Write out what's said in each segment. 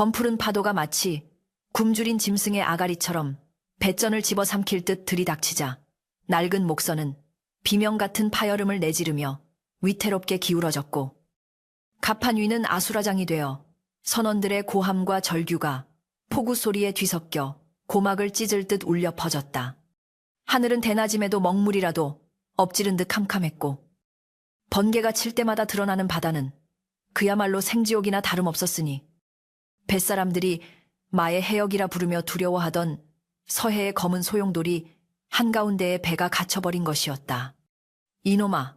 검푸른 파도가 마치 굶주린 짐승의 아가리처럼 배전을 집어삼킬 듯 들이닥치자 낡은 목선은 비명 같은 파열음을 내지르며 위태롭게 기울어졌고, 갑판 위는 아수라장이 되어 선원들의 고함과 절규가 폭우 소리에 뒤섞여 고막을 찢을 듯 울려 퍼졌다. 하늘은 대낮임에도 먹물이라도 엎지른 듯 캄캄했고, 번개가 칠 때마다 드러나는 바다는 그야말로 생지옥이나 다름없었으니 뱃사람들이 마의 해역이라 부르며 두려워하던 서해의 검은 소용돌이 한가운데에 배가 갇혀버린 것이었다. 이놈아,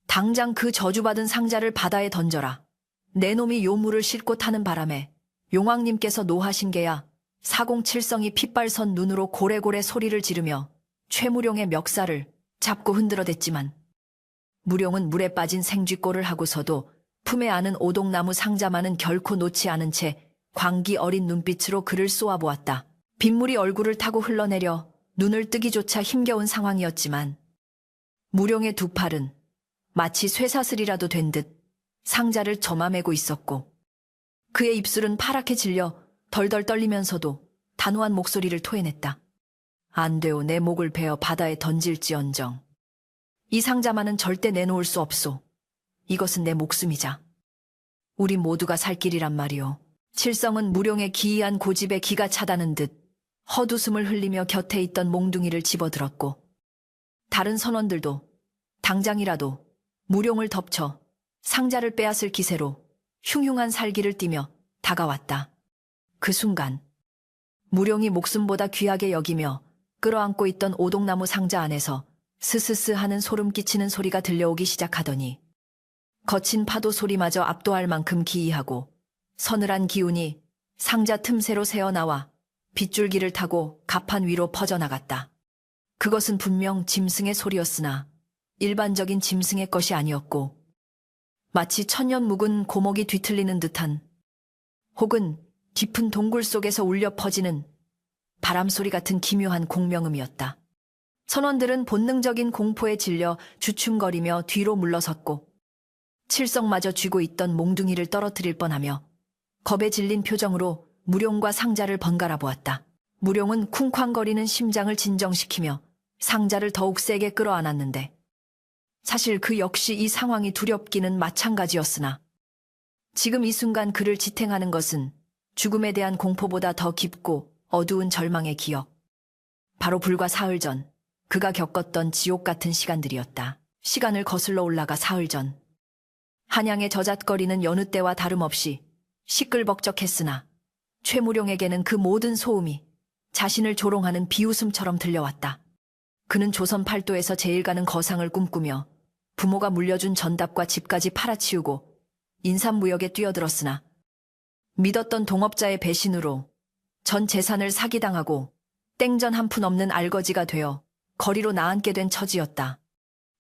당장 그 저주받은 상자를 바다에 던져라. 내 놈이 요물을 싣고 타는 바람에 용왕님께서 노하신 게야. 사공칠성이 핏발선 눈으로 고래고래 소리를 지르며 최무룡의 멱살을 잡고 흔들어댔지만, 무룡은 물에 빠진 생쥐꼴을 하고서도 품에 안은 오동나무 상자만은 결코 놓지 않은 채 광기 어린 눈빛으로 그를 쏘아보았다. 빗물이 얼굴을 타고 흘러내려 눈을 뜨기조차 힘겨운 상황이었지만, 무룡의 두 팔은 마치 쇠사슬이라도 된 듯 상자를 점아매고 있었고, 그의 입술은 파랗게 질려 덜덜 떨리면서도 단호한 목소리를 토해냈다. 안 돼요. 내 목을 베어 바다에 던질지언정. 이 상자만은 절대 내놓을 수 없소. 이것은 내 목숨이자 우리 모두가 살 길이란 말이오. 칠성은 무룡의 기이한 고집에 기가 차다는 듯 헛웃음을 흘리며 곁에 있던 몽둥이를 집어들었고, 다른 선원들도 당장이라도 무룡을 덮쳐 상자를 빼앗을 기세로 흉흉한 살기를 띠며 다가왔다. 그 순간 무룡이 목숨보다 귀하게 여기며 끌어안고 있던 오동나무 상자 안에서 스스스 하는 소름 끼치는 소리가 들려오기 시작하더니, 거친 파도 소리마저 압도할 만큼 기이하고 서늘한 기운이 상자 틈새로 새어나와 빗줄기를 타고 갑판 위로 퍼져나갔다. 그것은 분명 짐승의 소리였으나 일반적인 짐승의 것이 아니었고, 마치 천년 묵은 고목이 뒤틀리는 듯한, 혹은 깊은 동굴 속에서 울려 퍼지는 바람소리 같은 기묘한 공명음이었다. 선원들은 본능적인 공포에 질려 주춤거리며 뒤로 물러섰고, 칠성마저 쥐고 있던 몽둥이를 떨어뜨릴 뻔하며 겁에 질린 표정으로 무룡과 상자를 번갈아 보았다. 무룡은 쿵쾅거리는 심장을 진정시키며 상자를 더욱 세게 끌어안았는데, 사실 그 역시 이 상황이 두렵기는 마찬가지였으나 지금 이 순간 그를 지탱하는 것은 죽음에 대한 공포보다 더 깊고 어두운 절망의 기억. 바로 불과 사흘 전 그가 겪었던 지옥 같은 시간들이었다. 시간을 거슬러 올라가 사흘 전, 한양의 저잣거리는 여느 때와 다름없이 시끌벅적했으나 최무룡에게는 그 모든 소음이 자신을 조롱하는 비웃음처럼 들려왔다. 그는 조선 팔도에서 제일 가는 거상을 꿈꾸며 부모가 물려준 전답과 집까지 팔아치우고 인삼무역에 뛰어들었으나, 믿었던 동업자의 배신으로 전 재산을 사기당하고 땡전 한 푼 없는 알거지가 되어 거리로 나앉게 된 처지였다.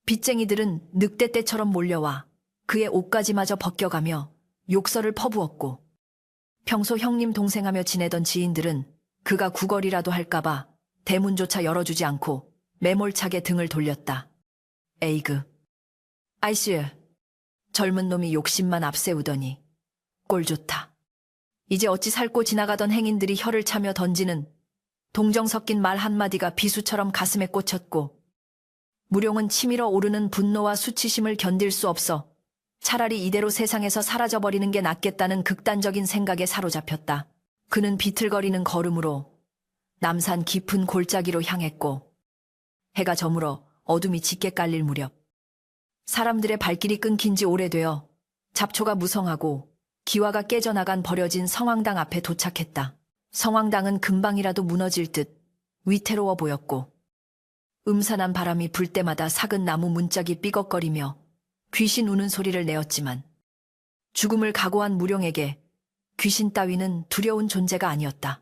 빚쟁이들은 늑대떼처럼 몰려와 그의 옷가지마저 벗겨가며 욕설을 퍼부었고, 평소 형님 동생하며 지내던 지인들은 그가 구걸이라도 할까봐 대문조차 열어주지 않고 매몰차게 등을 돌렸다. 에이그, 아이씨, 젊은 놈이 욕심만 앞세우더니 꼴 좋다. 이제 어찌 살고 지나가던 행인들이 혀를 차며 던지는 동정 섞인 말 한마디가 비수처럼 가슴에 꽂혔고, 무룡은 치밀어 오르는 분노와 수치심을 견딜 수 없어 차라리 이대로 세상에서 사라져버리는 게 낫겠다는 극단적인 생각에 사로잡혔다. 그는 비틀거리는 걸음으로 남산 깊은 골짜기로 향했고, 해가 저물어 어둠이 짙게 깔릴 무렵 사람들의 발길이 끊긴 지 오래되어 잡초가 무성하고 기와가 깨져나간 버려진 성황당 앞에 도착했다. 성황당은 금방이라도 무너질 듯 위태로워 보였고, 음산한 바람이 불 때마다 삭은 나무 문짝이 삐걱거리며 귀신 우는 소리를 내었지만, 죽음을 각오한 무룡에게 귀신 따위는 두려운 존재가 아니었다.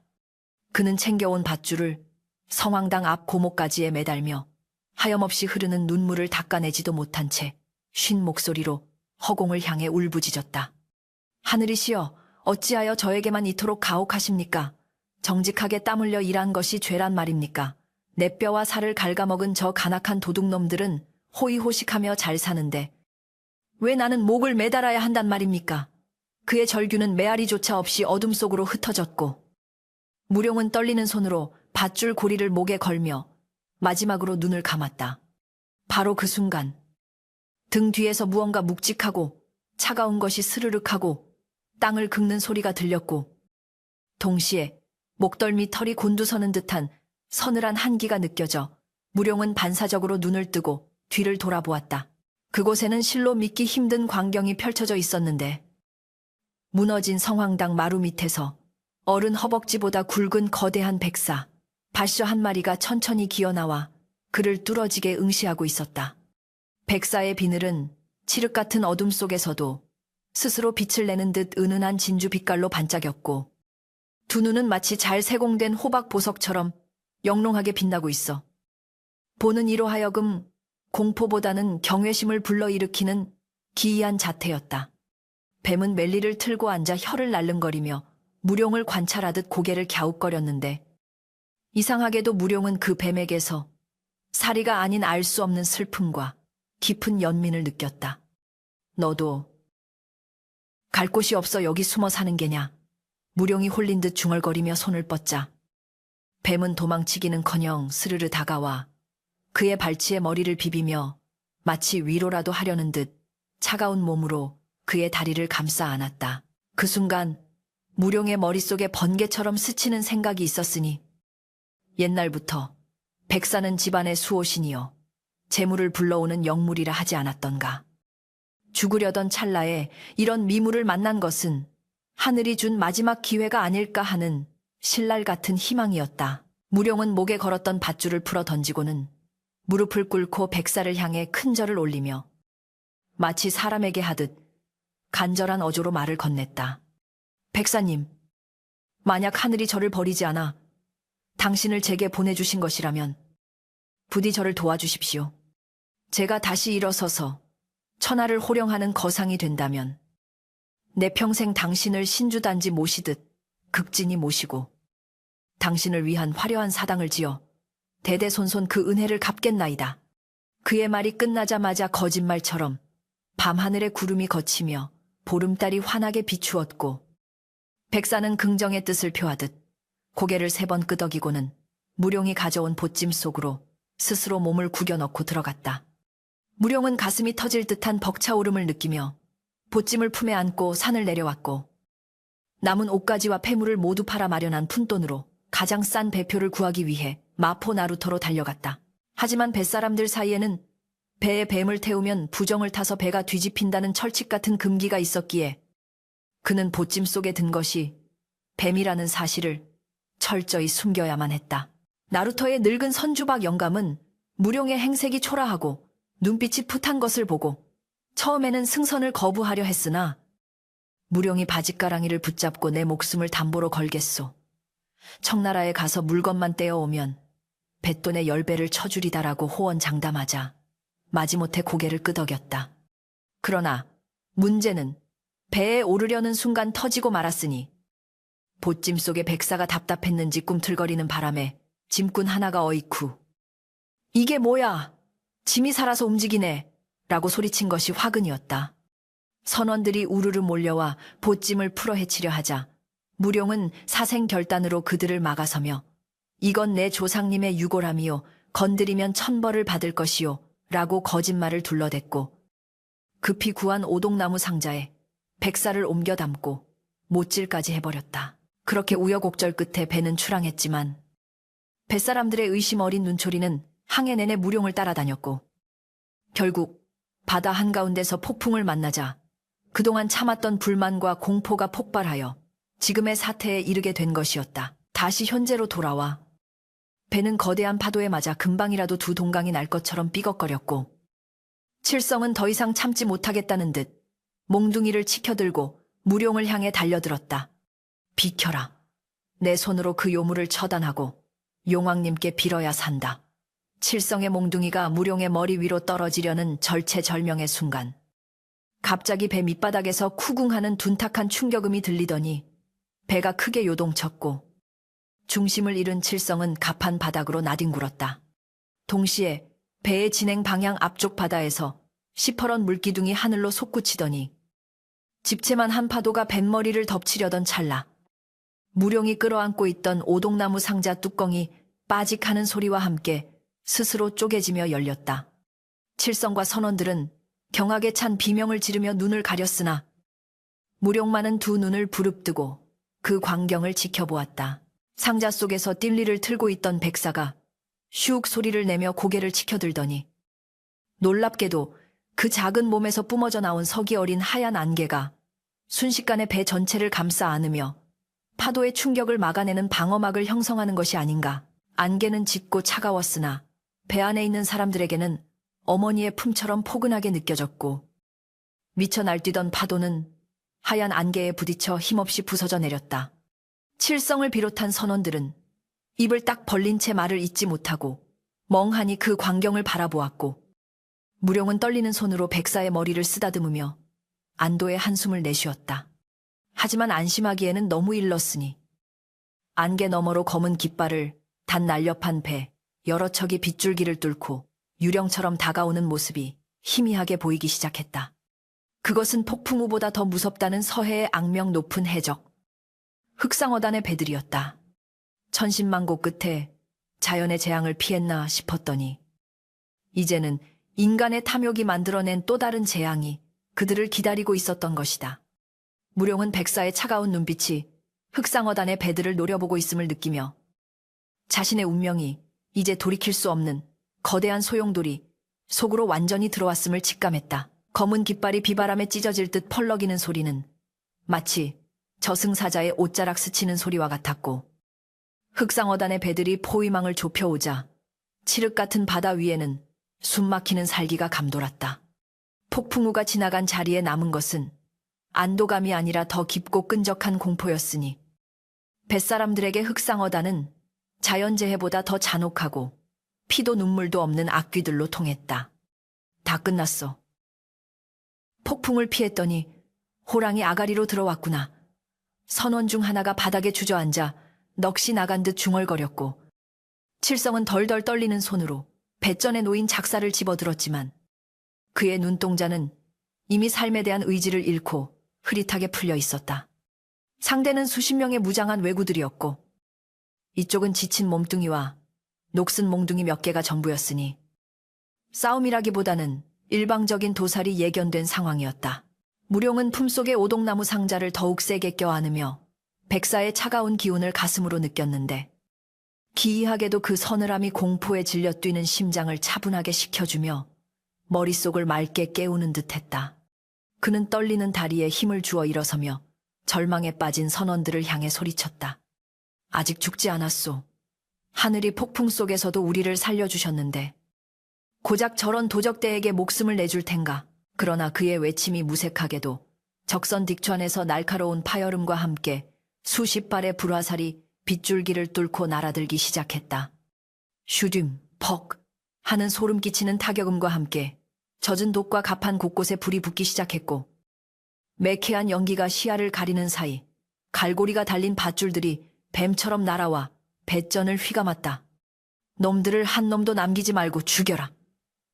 그는 챙겨온 밧줄을 성황당 앞 고목가지에 매달며 하염없이 흐르는 눈물을 닦아내지도 못한 채 쉰 목소리로 허공을 향해 울부짖었다. 하늘이시여, 어찌하여 저에게만 이토록 가혹하십니까? 정직하게 땀 흘려 일한 것이 죄란 말입니까? 내 뼈와 살을 갉아먹은 저 간악한 도둑놈들은 호의호식하며 잘 사는데 왜 나는 목을 매달아야 한단 말입니까? 그의 절규는 메아리조차 없이 어둠 속으로 흩어졌고 무룡은 떨리는 손으로 밧줄 고리를 목에 걸며 마지막으로 눈을 감았다. 바로 그 순간 등 뒤에서 무언가 묵직하고 차가운 것이 스르륵하고 땅을 긁는 소리가 들렸고 동시에 목덜미 털이 곤두서는 듯한 서늘한 한기가 느껴져 무룡은 반사적으로 눈을 뜨고 뒤를 돌아보았다. 그곳에는 실로 믿기 힘든 광경이 펼쳐져 있었는데 무너진 성황당 마루 밑에서 어른 허벅지보다 굵은 거대한 백사, 밧셔 한 마리가 천천히 기어나와 그를 뚫어지게 응시하고 있었다. 백사의 비늘은 칠흑 같은 어둠 속에서도 스스로 빛을 내는 듯 은은한 진주 빛깔로 반짝였고 두 눈은 마치 잘 세공된 호박 보석처럼 영롱하게 빛나고 있어 보는 이로 하여금 공포보다는 경외심을 불러일으키는 기이한 자태였다. 뱀은 멜리를 틀고 앉아 혀를 날름거리며 무룡을 관찰하듯 고개를 갸웃거렸는데 이상하게도 무룡은 그 뱀에게서 사리가 아닌 알 수 없는 슬픔과 깊은 연민을 느꼈다. 너도 갈 곳이 없어 여기 숨어 사는 게냐? 무룡이 홀린 듯 중얼거리며 손을 뻗자 뱀은 도망치기는커녕 스르르 다가와 그의 발치에 머리를 비비며 마치 위로라도 하려는 듯 차가운 몸으로 그의 다리를 감싸 안았다. 그 순간 무룡의 머릿속에 번개처럼 스치는 생각이 있었으니 옛날부터 백사는 집안의 수호신이여 재물을 불러오는 영물이라 하지 않았던가. 죽으려던 찰나에 이런 미물을 만난 것은 하늘이 준 마지막 기회가 아닐까 하는 신랄 같은 희망이었다. 무룡은 목에 걸었던 밧줄을 풀어 던지고는 무릎을 꿇고 백사를 향해 큰 절을 올리며 마치 사람에게 하듯 간절한 어조로 말을 건넸다. 백사님, 만약 하늘이 저를 버리지 않아 당신을 제게 보내주신 것이라면 부디 저를 도와주십시오. 제가 다시 일어서서 천하를 호령하는 거상이 된다면 내 평생 당신을 신주단지 모시듯 극진히 모시고 당신을 위한 화려한 사당을 지어 대대손손 그 은혜를 갚겠나이다. 그의 말이 끝나자마자 거짓말처럼 밤하늘에 구름이 걷히며 보름달이 환하게 비추었고 백사는 긍정의 뜻을 표하듯 고개를 3번 끄덕이고는 무룡이 가져온 보찜 속으로 스스로 몸을 구겨 넣고 들어갔다. 무룡은 가슴이 터질 듯한 벅차오름을 느끼며 보찜을 품에 안고 산을 내려왔고 남은 옷가지와 폐물을 모두 팔아 마련한 푼돈으로 가장 싼 배표를 구하기 위해 마포 나루터로 달려갔다. 하지만 뱃사람들 사이에는 배에 뱀을 태우면 부정을 타서 배가 뒤집힌다는 철칙 같은 금기가 있었기에 그는 보찜 속에 든 것이 뱀이라는 사실을 철저히 숨겨야만 했다. 나루터의 늙은 선주박 영감은 무룡의 행색이 초라하고 눈빛이 풋한 것을 보고 처음에는 승선을 거부하려 했으나 무룡이 바짓가랑이를 붙잡고 내 목숨을 담보로 걸겠소. 청나라에 가서 물건만 떼어오면 뱃돈의 10배를 쳐주리다라고 호언장담하자 마지못해 고개를 끄덕였다. 그러나 문제는 배에 오르려는 순간 터지고 말았으니 보찜 속에 백사가 답답했는지 꿈틀거리는 바람에 짐꾼 하나가 어이쿠 이게 뭐야? 짐이 살아서 움직이네 라고 소리친 것이 화근이었다. 선원들이 우르르 몰려와 보찜을 풀어 헤치려 하자 무룡은 사생결단으로 그들을 막아서며 이건 내 조상님의 유골함이요 건드리면 천벌을 받을 것이요 라고 거짓말을 둘러댔고 급히 구한 오동나무 상자에 백사를 옮겨 담고 못질까지 해버렸다. 그렇게 우여곡절 끝에 배는 출항했지만 뱃사람들의 의심 어린 눈초리는 항해 내내 무룡을 따라다녔고 결국 바다 한가운데서 폭풍을 만나자 그동안 참았던 불만과 공포가 폭발하여 지금의 사태에 이르게 된 것이었다. 다시 현재로 돌아와 배는 거대한 파도에 맞아 금방이라도 두 동강이 날 것처럼 삐걱거렸고 칠성은 더 이상 참지 못하겠다는 듯 몽둥이를 치켜들고 무룡을 향해 달려들었다. 비켜라. 내 손으로 그 요물을 처단하고 용왕님께 빌어야 산다. 칠성의 몽둥이가 무룡의 머리 위로 떨어지려는 절체절명의 순간 갑자기 배 밑바닥에서 쿠궁하는 둔탁한 충격음이 들리더니 배가 크게 요동쳤고 중심을 잃은 칠성은 갑한 바닥으로 나뒹굴었다. 동시에 배의 진행 방향 앞쪽 바다에서 시퍼런 물기둥이 하늘로 솟구치더니 집채만 한 파도가 뱃머리를 덮치려던 찰나 무룡이 끌어안고 있던 오동나무 상자 뚜껑이 빠직하는 소리와 함께 스스로 쪼개지며 열렸다. 칠성과 선원들은 경악에 찬 비명을 지르며 눈을 가렸으나 무룡만은 두 눈을 부릅뜨고 그 광경을 지켜보았다. 상자 속에서 띨리를 틀고 있던 백사가 슉 소리를 내며 고개를 치켜들더니 놀랍게도 그 작은 몸에서 뿜어져 나온 석이 어린 하얀 안개가 순식간에 배 전체를 감싸 안으며 파도의 충격을 막아내는 방어막을 형성하는 것이 아닌가. 안개는 짙고 차가웠으나 배 안에 있는 사람들에게는 어머니의 품처럼 포근하게 느껴졌고 미쳐 날뛰던 파도는 하얀 안개에 부딪혀 힘없이 부서져 내렸다. 칠성을 비롯한 선원들은 입을 딱 벌린 채 말을 잇지 못하고 멍하니 그 광경을 바라보았고 무룡은 떨리는 손으로 백사의 머리를 쓰다듬으며 안도의 한숨을 내쉬었다. 하지만 안심하기에는 너무 일렀으니 안개 너머로 검은 깃발을 단 날렵한 배, 여러 척이 빗줄기를 뚫고 유령처럼 다가오는 모습이 희미하게 보이기 시작했다. 그것은 폭풍우보다 더 무섭다는 서해의 악명 높은 해적, 흑상어단의 배들이었다. 천신만고 끝에 자연의 재앙을 피했나 싶었더니 이제는 인간의 탐욕이 만들어낸 또 다른 재앙이 그들을 기다리고 있었던 것이다. 무룡은 백사의 차가운 눈빛이 흑상어단의 배들을 노려보고 있음을 느끼며 자신의 운명이 이제 돌이킬 수 없는 거대한 소용돌이 속으로 완전히 들어왔음을 직감했다. 검은 깃발이 비바람에 찢어질 듯 펄럭이는 소리는 마치 저승사자의 옷자락 스치는 소리와 같았고 흑상어단의 배들이 포위망을 좁혀오자 칠흑 같은 바다 위에는 숨막히는 살기가 감돌았다. 폭풍우가 지나간 자리에 남은 것은 안도감이 아니라 더 깊고 끈적한 공포였으니 뱃사람들에게 흑상어단은 자연재해보다 더 잔혹하고 피도 눈물도 없는 악귀들로 통했다. 다 끝났어. 폭풍을 피했더니 호랑이 아가리로 들어왔구나. 선원 중 하나가 바닥에 주저앉아 넋이 나간 듯 중얼거렸고 칠성은 덜덜 떨리는 손으로 배전에 놓인 작사를 집어들었지만 그의 눈동자는 이미 삶에 대한 의지를 잃고 흐릿하게 풀려 있었다. 상대는 수십 명의 무장한 왜구들이었고 이쪽은 지친 몸뚱이와 녹슨 몽둥이 몇 개가 전부였으니 싸움이라기보다는 일방적인 도살이 예견된 상황이었다. 무룡은 품속의 오동나무 상자를 더욱 세게 껴안으며 백사의 차가운 기운을 가슴으로 느꼈는데 기이하게도 그 서늘함이 공포에 질려 뛰는 심장을 차분하게 식혀주며 머릿속을 맑게 깨우는 듯했다. 그는 떨리는 다리에 힘을 주어 일어서며 절망에 빠진 선원들을 향해 소리쳤다. 아직 죽지 않았소. 하늘이 폭풍 속에서도 우리를 살려주셨는데 고작 저런 도적대에게 목숨을 내줄 텐가. 그러나 그의 외침이 무색하게도 적선딕천에서 날카로운 파열음과 함께 수십 발의 불화살이 빗줄기를 뚫고 날아들기 시작했다. 슈듐, 퍽 하는 소름 끼치는 타격음과 함께 젖은 독과 가판 곳곳에 불이 붙기 시작했고 매캐한 연기가 시야를 가리는 사이 갈고리가 달린 밧줄들이 뱀처럼 날아와 배전을 휘감았다. 놈들을 한 놈도 남기지 말고 죽여라.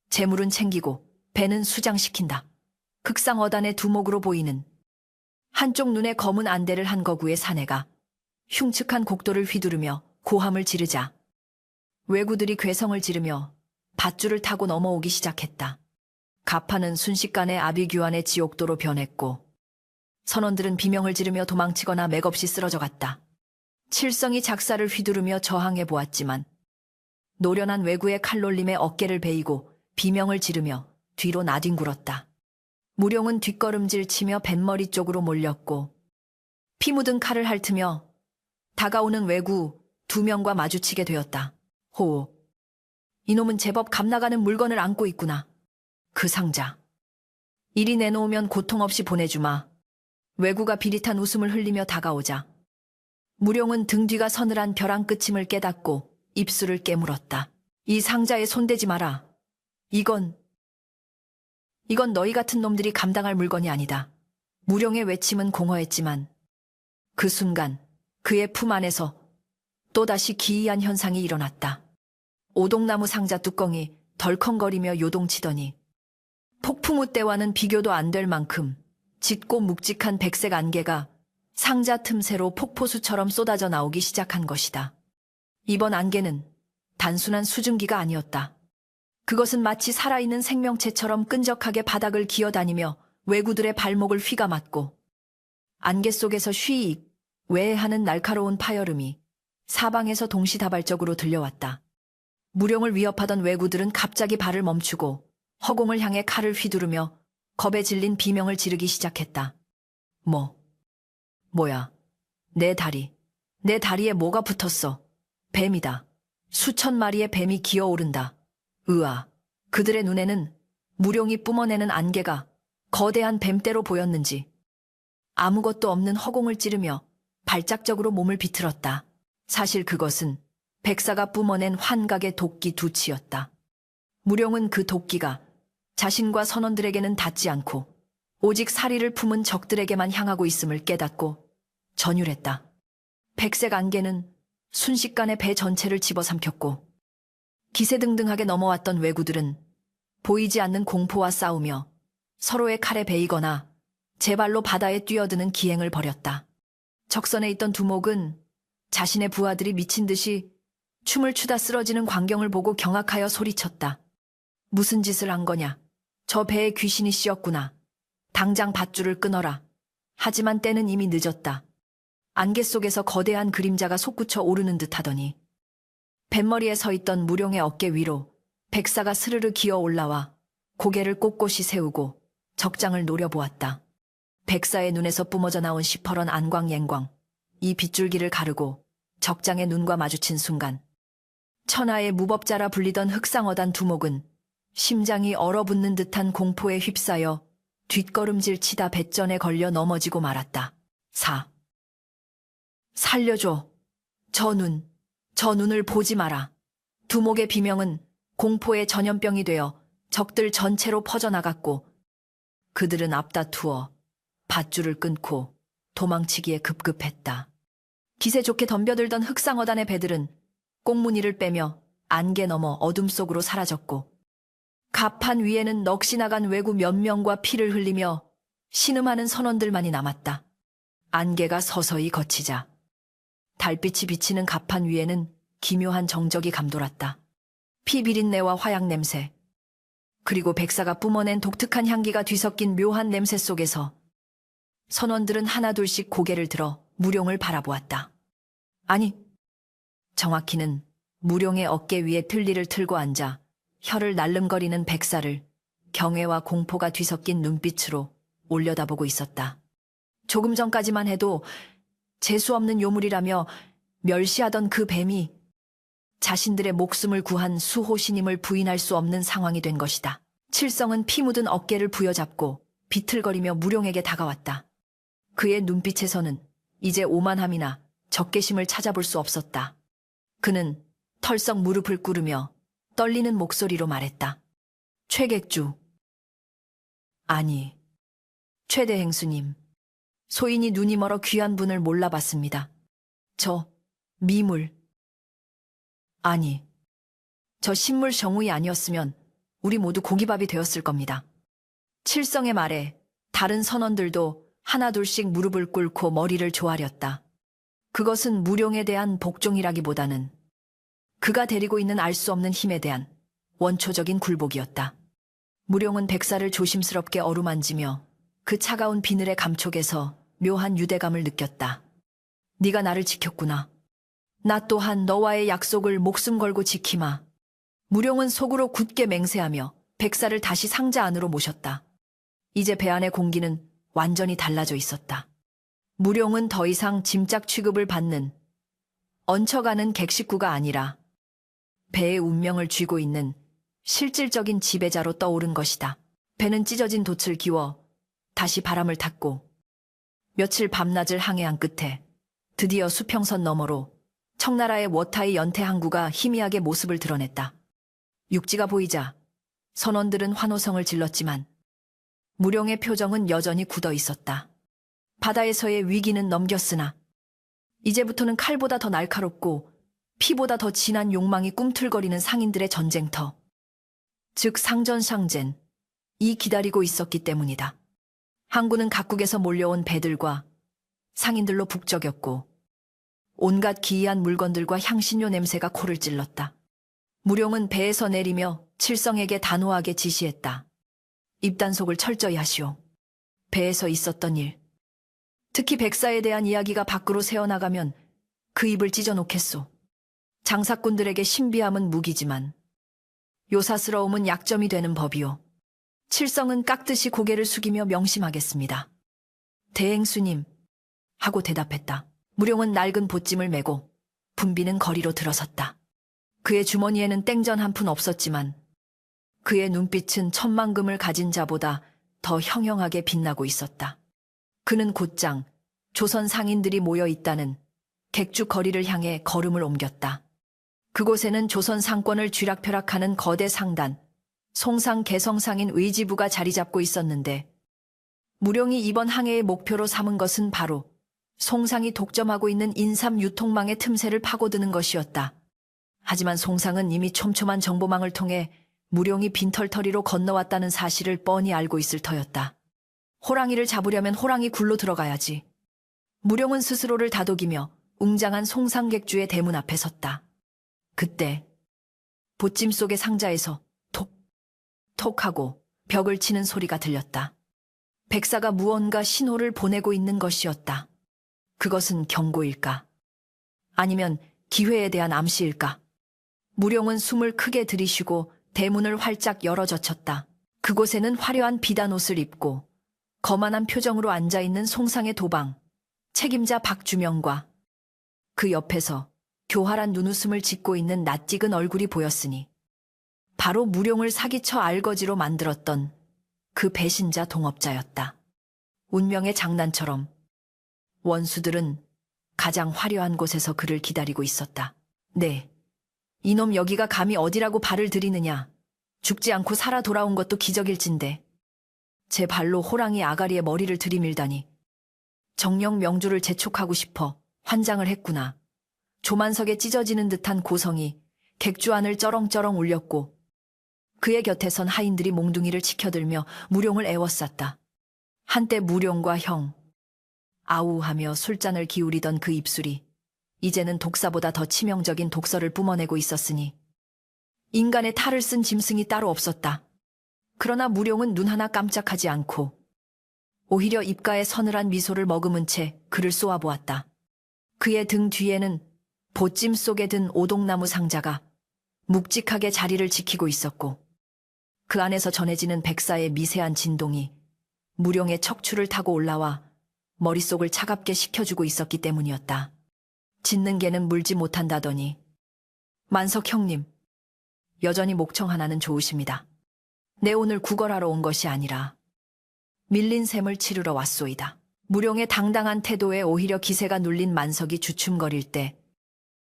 재물은 챙기고 배는 수장시킨다. 흑상어단의 두목으로 보이는 한쪽 눈에 검은 안대를 한 거구의 사내가 흉측한 곡도를 휘두르며 고함을 지르자 왜구들이 괴성을 지르며 밧줄을 타고 넘어오기 시작했다. 가판은 순식간에 아비규환의 지옥도로 변했고 선원들은 비명을 지르며 도망치거나 맥없이 쓰러져 갔다. 칠성이 작사를 휘두르며 저항해 보았지만 노련한 왜구의 칼놀림에 어깨를 베이고 비명을 지르며 뒤로 나뒹굴었다. 무룡은 뒷걸음질 치며 뱃머리 쪽으로 몰렸고 피 묻은 칼을 핥으며 다가오는 왜구 2명과 마주치게 되었다. 호, 이놈은 제법 값나가는 물건을 안고 있구나. 그 상자. 이리 내놓으면 고통 없이 보내주마. 왜구가 비릿한 웃음을 흘리며 다가오자 무룡은 등 뒤가 서늘한 벼랑 끝임을 깨닫고 입술을 깨물었다. 이 상자에 손대지 마라. 이건 너희 같은 놈들이 감당할 물건이 아니다. 무룡의 외침은 공허했지만 그 순간 그의 품 안에서 또다시 기이한 현상이 일어났다. 오동나무 상자 뚜껑이 덜컹거리며 요동치더니 폭풍우 때와는 비교도 안 될 만큼 짙고 묵직한 백색 안개가 상자 틈새로 폭포수처럼 쏟아져 나오기 시작한 것이다. 이번 안개는 단순한 수증기가 아니었다. 그것은 마치 살아있는 생명체처럼 끈적하게 바닥을 기어다니며 왜구들의 발목을 휘감았고, 안개 속에서 쉬익 외해하는 날카로운 파열음이 사방에서 동시다발적으로 들려왔다. 무령을 위협하던 왜구들은 갑자기 발을 멈추고 허공을 향해 칼을 휘두르며 겁에 질린 비명을 지르기 시작했다. 뭐야. 내 다리에 뭐가 붙었어. 뱀이다. 수천 마리의 뱀이 기어오른다. 으아. 그들의 눈에는 무령이 뿜어내는 안개가 거대한 뱀떼로 보였는지 아무것도 없는 허공을 찌르며 발작적으로 몸을 비틀었다. 사실 그것은 백사가 뿜어낸 환각의 도끼 두치였다. 무령은 그 도끼가 자신과 선원들에게는 닿지 않고 오직 사리를 품은 적들에게만 향하고 있음을 깨닫고 전율했다. 백색 안개는 순식간에 배 전체를 집어삼켰고, 기세등등하게 넘어왔던 왜구들은 보이지 않는 공포와 싸우며 서로의 칼에 베이거나 제발로 바다에 뛰어드는 기행을 벌였다. 적선에 있던 두목은 자신의 부하들이 미친 듯이 춤을 추다 쓰러지는 광경을 보고 경악하여 소리쳤다. 무슨 짓을 한 거냐? 저 배에 귀신이 씌었구나. 당장 밧줄을 끊어라. 하지만 때는 이미 늦었다. 안개 속에서 거대한 그림자가 솟구쳐 오르는 듯 하더니 뱃머리에 서 있던 무령의 어깨 위로 백사가 스르르 기어 올라와 고개를 꼿꼿이 세우고 적장을 노려보았다. 백사의 눈에서 뿜어져 나온 시퍼런 안광 이 빗줄기를 가르고 적장의 눈과 마주친 순간 천하의 무법자라 불리던 흑상어단 두목은 심장이 얼어붙는 듯한 공포에 휩싸여 뒷걸음질 치다 배전에 걸려 넘어지고 말았다. 살려줘. 저 눈을 보지 마라. 두목의 비명은 공포의 전염병이 되어 적들 전체로 퍼져나갔고, 그들은 앞다투어 밧줄을 끊고 도망치기에 급급했다. 기세 좋게 덤벼들던 흑상어단의 배들은 꽁무니를 빼며 안개 너머 어둠 속으로 사라졌고, 갑판 위에는 넋이 나간 왜구 몇 명과 피를 흘리며 신음하는 선원들만이 남았다. 안개가 서서히 걷히자 달빛이 비치는 갑판 위에는 기묘한 정적이 감돌았다. 피 비린내와 화약 냄새, 그리고 백사가 뿜어낸 독특한 향기가 뒤섞인 묘한 냄새 속에서 선원들은 하나둘씩 고개를 들어 무령을 바라보았다. 아니, 정확히는 무령의 어깨 위에 틀니를 틀고 앉아 혀를 날름거리는 백사를 경외와 공포가 뒤섞인 눈빛으로 올려다보고 있었다. 조금 전까지만 해도 재수없는 요물이라며 멸시하던 그 뱀이 자신들의 목숨을 구한 수호신임을 부인할 수 없는 상황이 된 것이다. 칠성은 피 묻은 어깨를 부여잡고 비틀거리며 무령에게 다가왔다. 그의 눈빛에서는 이제 오만함이나 적개심을 찾아볼 수 없었다. 그는 털썩 무릎을 꿇으며 떨리는 목소리로 말했다. 최객주. 아니, 최대행수님. 소인이 눈이 멀어 귀한 분을 몰라봤습니다. 저 미물. 아니, 저 신물 정우이 아니었으면 우리 모두 고기밥이 되었을 겁니다. 칠성의 말에 다른 선원들도 하나둘씩 무릎을 꿇고 머리를 조아렸다. 그것은 무령에 대한 복종이라기보다는 그가 데리고 있는 알 수 없는 힘에 대한 원초적인 굴복이었다. 무령은 백사를 조심스럽게 어루만지며 그 차가운 비늘의 감촉에서 묘한 유대감을 느꼈다. 네가 나를 지켰구나. 나 또한 너와의 약속을 목숨 걸고 지키마. 무령은 속으로 굳게 맹세하며 백사를 다시 상자 안으로 모셨다. 이제 배 안의 공기는 완전히 달라져 있었다. 무령은 더 이상 짐짝 취급을 받는 얹혀가는 객식구가 아니라 배의 운명을 쥐고 있는 실질적인 지배자로 떠오른 것이다. 배는 찢어진 돛을 기워 다시 바람을 탔고 며칠 밤낮을 항해한 끝에 드디어 수평선 너머로 청나라의 워타이 연태 항구가 희미하게 모습을 드러냈다. 육지가 보이자 선원들은 환호성을 질렀지만 무령의 표정은 여전히 굳어 있었다. 바다에서의 위기는 넘겼으나 이제부터는 칼보다 더 날카롭고 피보다 더 진한 욕망이 꿈틀거리는 상인들의 전쟁터, 즉 상전상젠이 기다리고 있었기 때문이다. 항구는 각국에서 몰려온 배들과 상인들로 북적였고 온갖 기이한 물건들과 향신료 냄새가 코를 찔렀다. 무룡은 배에서 내리며 칠성에게 단호하게 지시했다. 입단속을 철저히 하시오. 배에서 있었던 일, 특히 백사에 대한 이야기가 밖으로 새어나가면 그 입을 찢어놓겠소. 장사꾼들에게 신비함은 무기지만 요사스러움은 약점이 되는 법이오. 칠성은 깍듯이 고개를 숙이며 명심하겠습니다. 대행수님, 하고 대답했다. 무룡은 낡은 보찜을 메고 붐비는 거리로 들어섰다. 그의 주머니에는 땡전 한 푼 없었지만 그의 눈빛은 천만금을 가진 자보다 더 형형하게 빛나고 있었다. 그는 곧장 조선 상인들이 모여 있다는 객주 거리를 향해 걸음을 옮겼다. 그곳에는 조선 상권을 쥐락펴락하는 거대 상단, 송상 개성상인 의지부가 자리 잡고 있었는데 무룡이 이번 항해의 목표로 삼은 것은 바로 송상이 독점하고 있는 인삼 유통망의 틈새를 파고드는 것이었다. 하지만 송상은 이미 촘촘한 정보망을 통해 무룡이 빈털터리로 건너왔다는 사실을 뻔히 알고 있을 터였다. 호랑이를 잡으려면 호랑이 굴로 들어가야지. 무룡은 스스로를 다독이며 웅장한 송상객주의 대문 앞에 섰다. 그때 보찜 속의 상자에서 톡, 톡 하고 벽을 치는 소리가 들렸다. 백사가 무언가 신호를 보내고 있는 것이었다. 그것은 경고일까? 아니면 기회에 대한 암시일까? 무룡은 숨을 크게 들이쉬고 대문을 활짝 열어젖혔다. 그곳에는 화려한 비단 옷을 입고 거만한 표정으로 앉아있는 송상의 도방, 책임자 박주명과 그 옆에서 교활한 눈웃음을 짓고 있는 낯익은 얼굴이 보였으니 바로 무룡을 사기쳐 알거지로 만들었던 그 배신자 동업자였다. 운명의 장난처럼 원수들은 가장 화려한 곳에서 그를 기다리고 있었다. 네, 이놈 여기가 감히 어디라고 발을 들이느냐. 죽지 않고 살아 돌아온 것도 기적일진데 제 발로 호랑이 아가리에 머리를 들이밀다니. 정령 명주를 재촉하고 싶어 환장을 했구나. 조만석에 찢어지는 듯한 고성이 객주 안을 쩌렁쩌렁 울렸고 그의 곁에 선 하인들이 몽둥이를 치켜들며 무룡을 애워쌌다. 한때 무룡과 형, 아우하며 술잔을 기울이던 그 입술이 이제는 독사보다 더 치명적인 독설을 뿜어내고 있었으니 인간의 탈을 쓴 짐승이 따로 없었다. 그러나 무룡은 눈 하나 깜짝하지 않고 오히려 입가에 서늘한 미소를 머금은 채 그를 쏘아보았다. 그의 등 뒤에는 보찜 속에 든 오동나무 상자가 묵직하게 자리를 지키고 있었고 그 안에서 전해지는 백사의 미세한 진동이 무룡의 척추를 타고 올라와 머릿속을 차갑게 식혀주고 있었기 때문이었다. 짖는 개는 물지 못한다더니 만석 형님, 여전히 목청 하나는 좋으십니다. 내 오늘 구걸하러 온 것이 아니라 밀린 셈을 치르러 왔소이다. 무룡의 당당한 태도에 오히려 기세가 눌린 만석이 주춤거릴 때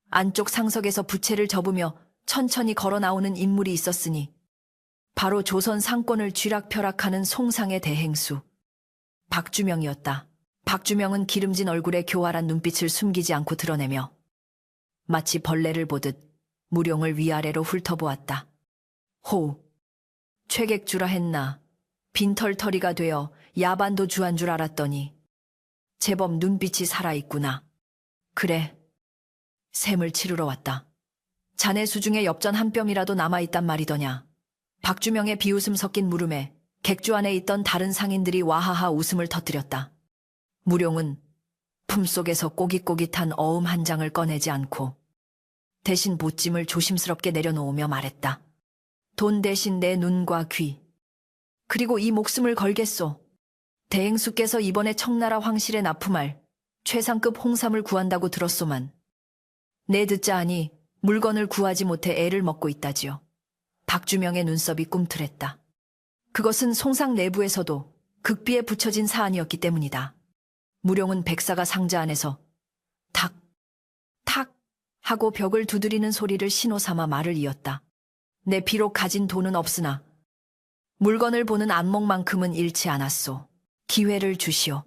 안쪽 상석에서 부채를 접으며 천천히 걸어 나오는 인물이 있었으니 바로 조선 상권을 쥐락펴락하는 송상의 대행수 박주명이었다. 박주명은 기름진 얼굴에 교활한 눈빛을 숨기지 않고 드러내며 마치 벌레를 보듯 무룡을 위아래로 훑어보았다. 호, 최객주라 했나 빈털터리가 되어 야반도 주한 줄 알았더니 제법 눈빛이 살아있구나. 그래, 셈을 치르러 왔다. 자네 수중에 엽전 한 뼘이라도 남아있단 말이더냐. 박주명의 비웃음 섞인 물음에 객주 안에 있던 다른 상인들이 와하하 웃음을 터뜨렸다. 무룡은 품속에서 꼬깃꼬깃한 어음 한 장을 꺼내지 않고 대신 보찜을 조심스럽게 내려놓으며 말했다. 돈 대신 내 눈과 귀, 그리고 이 목숨을 걸겠소. 대행수께서 이번에 청나라 황실에 납품할 최상급 홍삼을 구한다고 들었소만 내 듣자 하니 물건을 구하지 못해 애를 먹고 있다지요. 박주명의 눈썹이 꿈틀했다. 그것은 송상 내부에서도 극비에 붙여진 사안이었기 때문이다. 무룡은 백사가 상자 안에서 탁, 탁 하고 벽을 두드리는 소리를 신호 삼아 말을 이었다. 내 비록 가진 돈은 없으나 물건을 보는 안목만큼은 잃지 않았소. 기회를 주시오.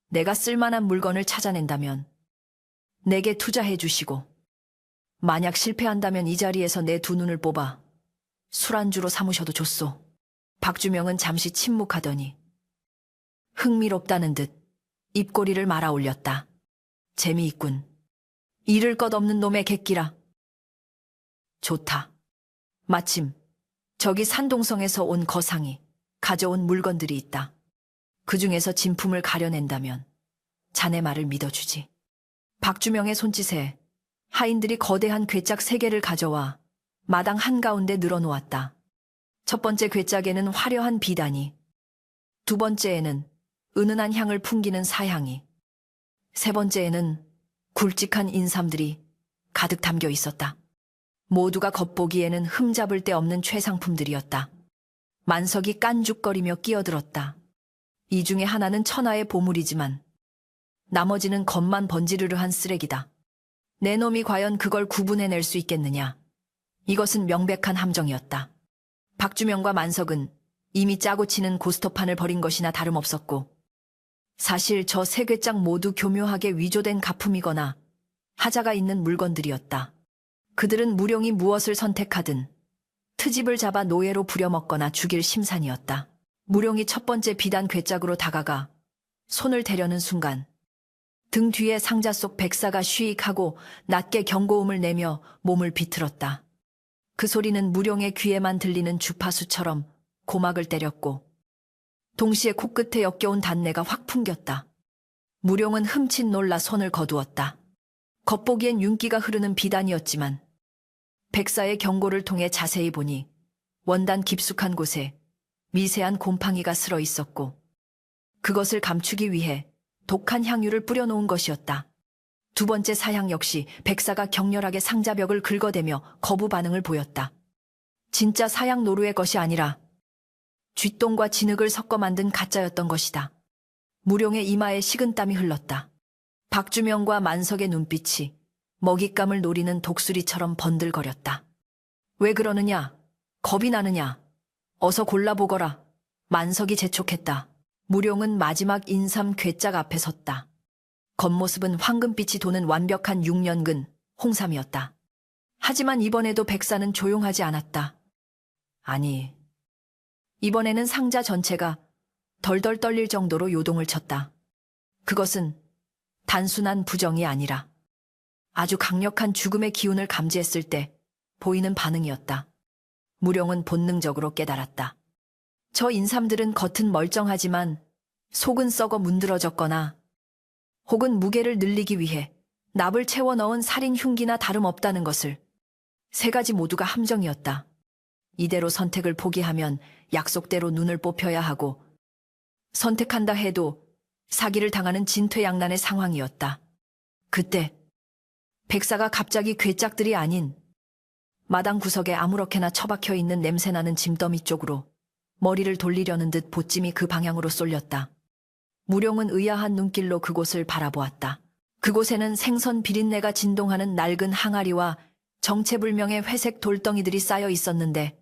내가 쓸만한 물건을 찾아낸다면 내게 투자해 주시고 만약 실패한다면 이 자리에서 내 두 눈을 뽑아 술안주로 삼으셔도 좋소. 박주명은 잠시 침묵하더니 흥미롭다는 듯 입꼬리를 말아 올렸다. 재미있군. 잃을 것 없는 놈의 객기라. 좋다. 마침 저기 산동성에서 온 거상이 가져온 물건들이 있다. 그 중에서 진품을 가려낸다면 자네 말을 믿어주지. 박주명의 손짓에 하인들이 거대한 괴짝 3개를 가져와 마당 한가운데 늘어놓았다. 첫 번째 괴짝에는 화려한 비단이, 두 번째에는 은은한 향을 풍기는 사향이, 세 번째에는 굵직한 인삼들이 가득 담겨 있었다. 모두가 겉보기에는 흠잡을 데 없는 최상품들이었다. 만석이 깐죽거리며 끼어들었다. 이 중에 하나는 천하의 보물이지만 나머지는 겉만 번지르르한 쓰레기다. 내 놈이 과연 그걸 구분해낼 수 있겠느냐. 이것은 명백한 함정이었다. 박주명과 만석은 이미 짜고 치는 고스톱판을 벌인 것이나 다름없었고, 사실 저 3괴짝 모두 교묘하게 위조된 가품이거나 하자가 있는 물건들이었다. 그들은 무룡이 무엇을 선택하든 트집을 잡아 노예로 부려먹거나 죽일 심산이었다. 무룡이 첫 번째 비단 괴짝으로 다가가 손을 대려는 순간 등 뒤에 상자 속 백사가 쉬익하고 낮게 경고음을 내며 몸을 비틀었다. 그 소리는 무룡의 귀에만 들리는 주파수처럼 고막을 때렸고 동시에 코끝에 역겨운 단내가 확 풍겼다. 무룡은 흠칫 놀라 손을 거두었다. 겉보기엔 윤기가 흐르는 비단이었지만 백사의 경고를 통해 자세히 보니 원단 깊숙한 곳에 미세한 곰팡이가 슬어 있었고 그것을 감추기 위해 독한 향유를 뿌려놓은 것이었다. 두 번째 사향 역시 백사가 격렬하게 상자벽을 긁어대며 거부 반응을 보였다. 진짜 사향 노루의 것이 아니라 쥐똥과 진흙을 섞어 만든 가짜였던 것이다. 무룡의 이마에 식은땀이 흘렀다. 박주명과 만석의 눈빛이 먹잇감을 노리는 독수리처럼 번들거렸다. 왜 그러느냐? 겁이 나느냐? 어서 골라보거라. 만석이 재촉했다. 무룡은 마지막 인삼 괴짝 앞에 섰다. 겉모습은 황금빛이 도는 완벽한 6년근 홍삼이었다. 하지만 이번에도 백사는 조용하지 않았다. 아니, 이번에는 상자 전체가 덜덜 떨릴 정도로 요동을 쳤다. 그것은 단순한 부정이 아니라 아주 강력한 죽음의 기운을 감지했을 때 보이는 반응이었다. 무룡은 본능적으로 깨달았다. 저 인삼들은 겉은 멀쩡하지만 속은 썩어 문드러졌거나 혹은 무게를 늘리기 위해 납을 채워 넣은 살인 흉기나 다름없다는 것을. 3가지 모두가 함정이었다. 이대로 선택을 포기하면 약속대로 눈을 뽑혀야 하고 선택한다 해도 사기를 당하는 진퇴양난의 상황이었다. 그때 백사가 갑자기 괴짝들이 아닌 마당 구석에 아무렇게나 처박혀 있는 냄새나는 짐더미 쪽으로 머리를 돌리려는 듯 보찜이 그 방향으로 쏠렸다. 무룡은 의아한 눈길로 그곳을 바라보았다. 그곳에는 생선 비린내가 진동하는 낡은 항아리와 정체불명의 회색 돌덩이들이 쌓여 있었는데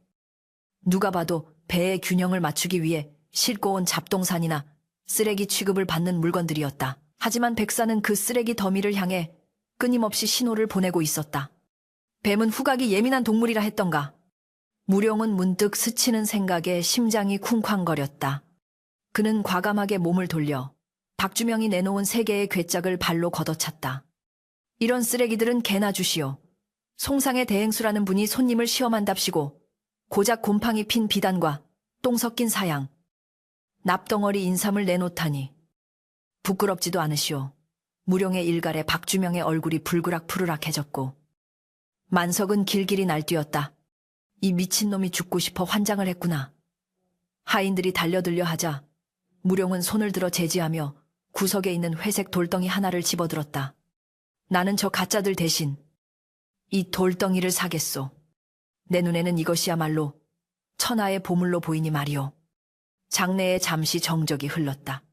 누가 봐도 배의 균형을 맞추기 위해 싣고 온 잡동산이나 쓰레기 취급을 받는 물건들이었다. 하지만 백사는 그 쓰레기 더미를 향해 끊임없이 신호를 보내고 있었다. 뱀은 후각이 예민한 동물이라 했던가. 무룡은 문득 스치는 생각에 심장이 쿵쾅거렸다. 그는 과감하게 몸을 돌려 박주명이 내놓은 3개의 괴짝을 발로 걷어찼다. 이런 쓰레기들은 개나 주시오. 송상의 대행수라는 분이 손님을 시험한답시고 고작 곰팡이 핀 비단과 똥 섞인 사양, 납덩어리 인삼을 내놓다니. 부끄럽지도 않으시오. 무룡의 일갈에 박주명의 얼굴이 불그락푸르락해졌고 만석은 길길이 날뛰었다. 이 미친놈이 죽고 싶어 환장을 했구나. 하인들이 달려들려 하자 무룡은 손을 들어 제지하며 구석에 있는 회색 돌덩이 하나를 집어들었다. 나는 저 가짜들 대신 이 돌덩이를 사겠소. 내 눈에는 이것이야말로 천하의 보물로 보이니 말이오. 장내에 잠시 정적이 흘렀다.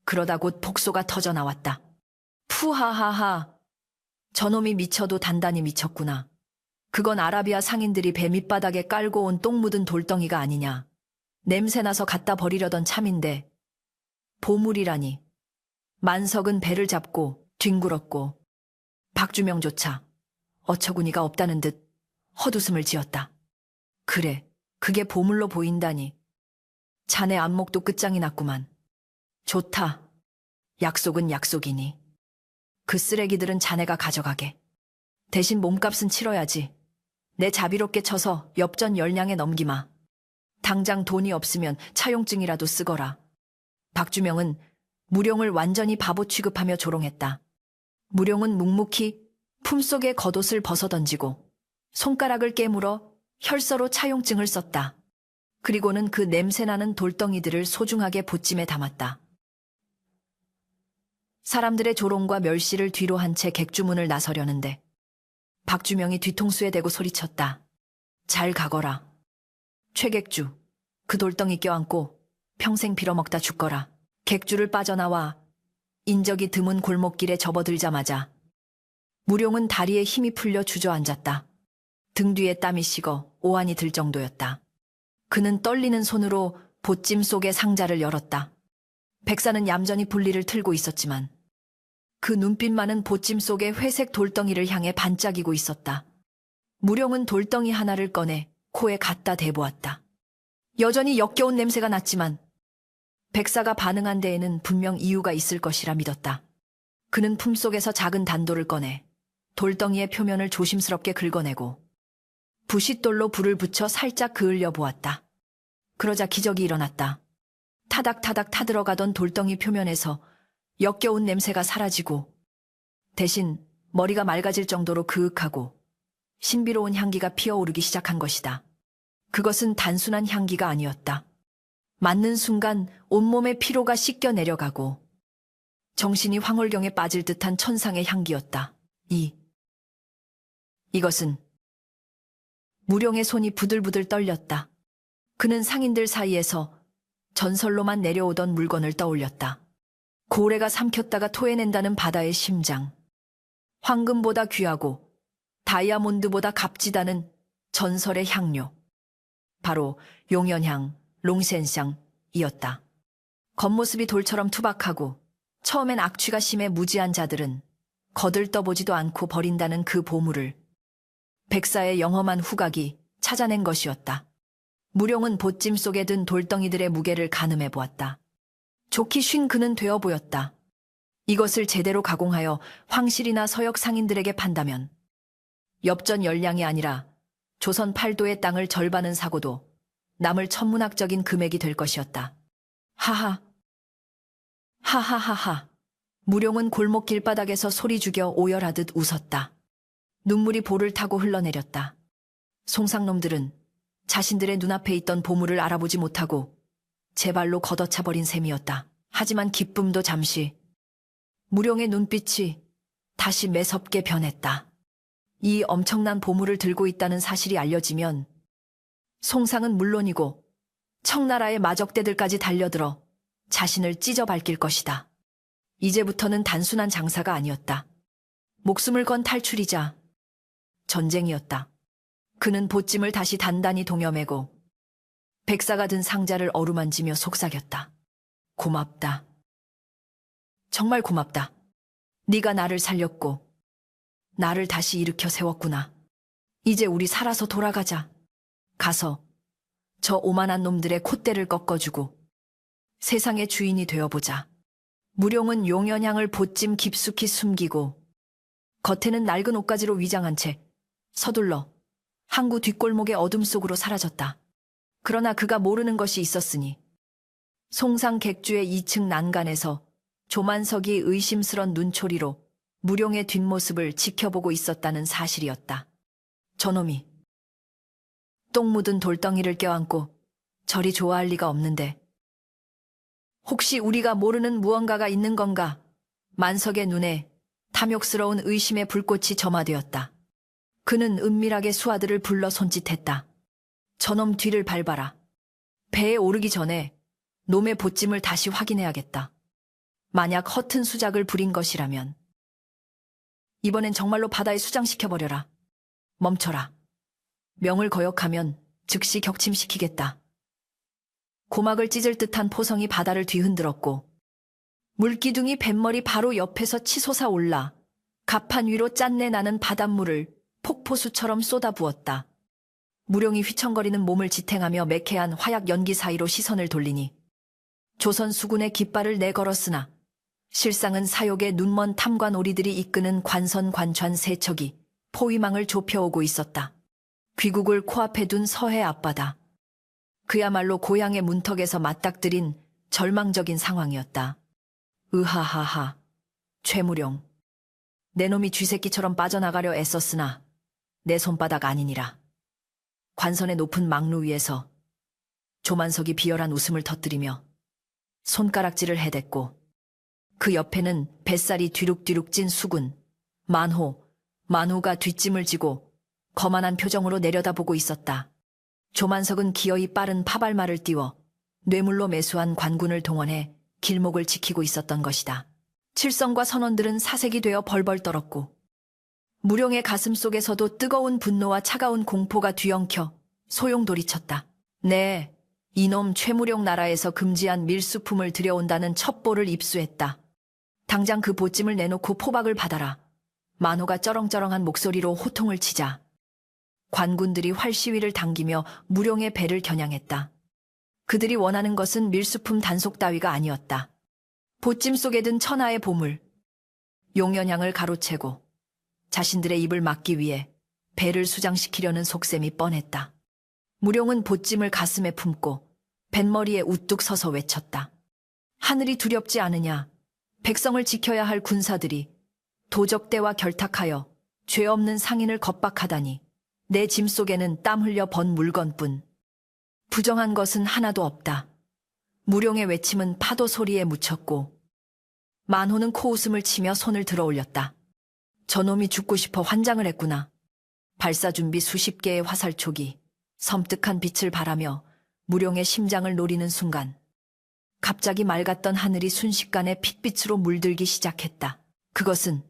그러다 곧 폭소가 터져 나왔다. 푸하하하. 저놈이 미쳐도 단단히 미쳤구나. 그건 아라비아 상인들이 배 밑바닥에 깔고 온 똥 묻은 돌덩이가 아니냐. 냄새나서 갖다 버리려던 참인데 보물이라니. 만석은 배를 잡고 뒹굴었고 박주명조차 어처구니가 없다는 듯 헛웃음을 지었다. 그래, 그게 보물로 보인다니. 자네 안목도 끝장이 났구만. 좋다. 약속은 약속이니. 그 쓰레기들은 자네가 가져가게. 대신 몸값은 치러야지. 내 자비롭게 쳐서 엽전 10량에 넘기마. 당장 돈이 없으면 차용증이라도 쓰거라. 박주명은 무룡을 완전히 바보 취급하며 조롱했다. 무룡은 묵묵히 품속에 겉옷을 벗어던지고 손가락을 깨물어 혈서로 차용증을 썼다. 그리고는 그 냄새나는 돌덩이들을 소중하게 보찜에 담았다. 사람들의 조롱과 멸시를 뒤로 한 채 객주문을 나서려는데 박주명이 뒤통수에 대고 소리쳤다. 잘 가거라. 최객주, 그 돌덩이 껴안고 평생 빌어먹다 죽거라. 객주를 빠져나와 인적이 드문 골목길에 접어들자마자 무룡은 다리에 힘이 풀려 주저앉았다. 등 뒤에 땀이 식어 오한이 들 정도였다. 그는 떨리는 손으로 보찜 속의 상자를 열었다. 백사는 얌전히 분리를 틀고 있었지만 그 눈빛만은 보찜 속의 회색 돌덩이를 향해 반짝이고 있었다. 무룡은 돌덩이 하나를 꺼내 코에 갖다 대보았다. 여전히 역겨운 냄새가 났지만 백사가 반응한 데에는 분명 이유가 있을 것이라 믿었다. 그는 품속에서 작은 단돌을 꺼내 돌덩이의 표면을 조심스럽게 긁어내고 부싯돌로 불을 붙여 살짝 그을려 보았다. 그러자 기적이 일어났다. 타닥타닥 타들어가던 돌덩이 표면에서 역겨운 냄새가 사라지고 대신 머리가 맑아질 정도로 그윽하고 신비로운 향기가 피어오르기 시작한 것이다. 그것은 단순한 향기가 아니었다. 맞는 순간 온몸의 피로가 씻겨 내려가고 정신이 황홀경에 빠질 듯한 천상의 향기였다. 이것은 무룡의 손이 부들부들 떨렸다. 그는 상인들 사이에서 전설로만 내려오던 물건을 떠올렸다. 고래가 삼켰다가 토해낸다는 바다의 심장. 황금보다 귀하고 다이아몬드보다 값지다는 전설의 향료. 바로 용연향, 롱센샹이었다. 겉모습이 돌처럼 투박하고 처음엔 악취가 심해 무지한 자들은 거들떠보지도 않고 버린다는 그 보물을 백사의 영험한 후각이 찾아낸 것이었다. 무룡은 보찜 속에 든 돌덩이들의 무게를 가늠해 보았다. 좋기 쉰 그는 되어 보였다. 이것을 제대로 가공하여 황실이나 서역 상인들에게 판다면 엽전 10량이 아니라 조선 팔도의 땅을 절반은 사고도 남을 천문학적인 금액이 될 것이었다. 하하. 하하하하. 무룡은 골목 길바닥에서 소리 죽여 오열하듯 웃었다. 눈물이 볼을 타고 흘러내렸다. 송상놈들은 자신들의 눈앞에 있던 보물을 알아보지 못하고 제 발로 걷어차버린 셈이었다. 하지만 기쁨도 잠시. 무룡의 눈빛이 다시 매섭게 변했다. 이 엄청난 보물을 들고 있다는 사실이 알려지면 송상은 물론이고 청나라의 마적대들까지 달려들어 자신을 찢어 밝힐 것이다. 이제부터는 단순한 장사가 아니었다. 목숨을 건 탈출이자 전쟁이었다. 그는 보찜을 다시 단단히 동여매고 백사가 든 상자를 어루만지며 속삭였다. 고맙다. 정말 고맙다. 네가 나를 살렸고 나를 다시 일으켜 세웠구나. 이제 우리 살아서 돌아가자. 가서 저 오만한 놈들의 콧대를 꺾어주고 세상의 주인이 되어보자. 무룡은 용연향을 보찜 깊숙이 숨기고 겉에는 낡은 옷가지로 위장한 채 서둘러 항구 뒷골목의 어둠 속으로 사라졌다. 그러나 그가 모르는 것이 있었으니 송상 객주의 2층 난간에서 조만석이 의심스런 눈초리로 무룡의 뒷모습을 지켜보고 있었다는 사실이었다. 저놈이 똥 묻은 돌덩이를 껴안고 저리 좋아할 리가 없는데 혹시 우리가 모르는 무언가가 있는 건가? 만석의 눈에 탐욕스러운 의심의 불꽃이 점화되었다. 그는 은밀하게 수하들을 불러 손짓했다. 저놈 뒤를 밟아라. 배에 오르기 전에 놈의 보찜을 다시 확인해야겠다. 만약 허튼 수작을 부린 것이라면 이번엔 정말로 바다에 수장시켜버려라. 멈춰라. 명을 거역하면 즉시 격침시키겠다. 고막을 찢을 듯한 포성이 바다를 뒤흔들었고 물기둥이 뱃머리 바로 옆에서 치솟아 올라 갑판 위로 짠내 나는 바닷물을 폭포수처럼 쏟아부었다. 무룡이 휘청거리는 몸을 지탱하며 매캐한 화약 연기 사이로 시선을 돌리니 조선 수군의 깃발을 내걸었으나 실상은 사욕의 눈먼 탐관오리들이 이끄는 관선 관船세척이 포위망을 좁혀오고 있었다. 귀국을 코앞에 둔 서해 앞바다. 그야말로 고향의 문턱에서 맞닥뜨린 절망적인 상황이었다. 으하하하. 최무룡. 내 놈이 쥐새끼처럼 빠져나가려 애썼으나 내 손바닥 아니니라. 관선의 높은 망루 위에서 조만석이 비열한 웃음을 터뜨리며 손가락질을 해댔고 그 옆에는 뱃살이 뒤룩뒤룩 찐 수군, 만호가 뒷짐을 지고 거만한 표정으로 내려다보고 있었다. 조만석은 기어이 빠른 파발말을 띄워 뇌물로 매수한 관군을 동원해 길목을 지키고 있었던 것이다. 칠성과 선원들은 사색이 되어 벌벌 떨었고 무룡의 가슴 속에서도 뜨거운 분노와 차가운 공포가 뒤엉켜 소용돌이쳤다. 네, 이놈 최무룡 나라에서 금지한 밀수품을 들여온다는 첩보를 입수했다. 당장 그 보찜을 내놓고 포박을 받아라. 만호가 쩌렁쩌렁한 목소리로 호통을 치자 관군들이 활시위를 당기며 무룡의 배를 겨냥했다. 그들이 원하는 것은 밀수품 단속 따위가 아니었다. 보찜 속에 든 천하의 보물, 용연향을 가로채고 자신들의 입을 막기 위해 배를 수장시키려는 속셈이 뻔했다. 무룡은 보찜을 가슴에 품고 뱃머리에 우뚝 서서 외쳤다. 하늘이 두렵지 않으냐. 백성을 지켜야 할 군사들이 도적대와 결탁하여 죄 없는 상인을 겁박하다니 내 짐 속에는 땀 흘려 번 물건뿐. 부정한 것은 하나도 없다. 무룡의 외침은 파도 소리에 묻혔고 만호는 코웃음을 치며 손을 들어 올렸다. 저놈이 죽고 싶어 환장을 했구나. 발사 준비 수십 개의 화살촉이 섬뜩한 빛을 발하며 무룡의 심장을 노리는 순간 갑자기 맑았던 하늘이 순식간에 핏빛으로 물들기 시작했다. 그것은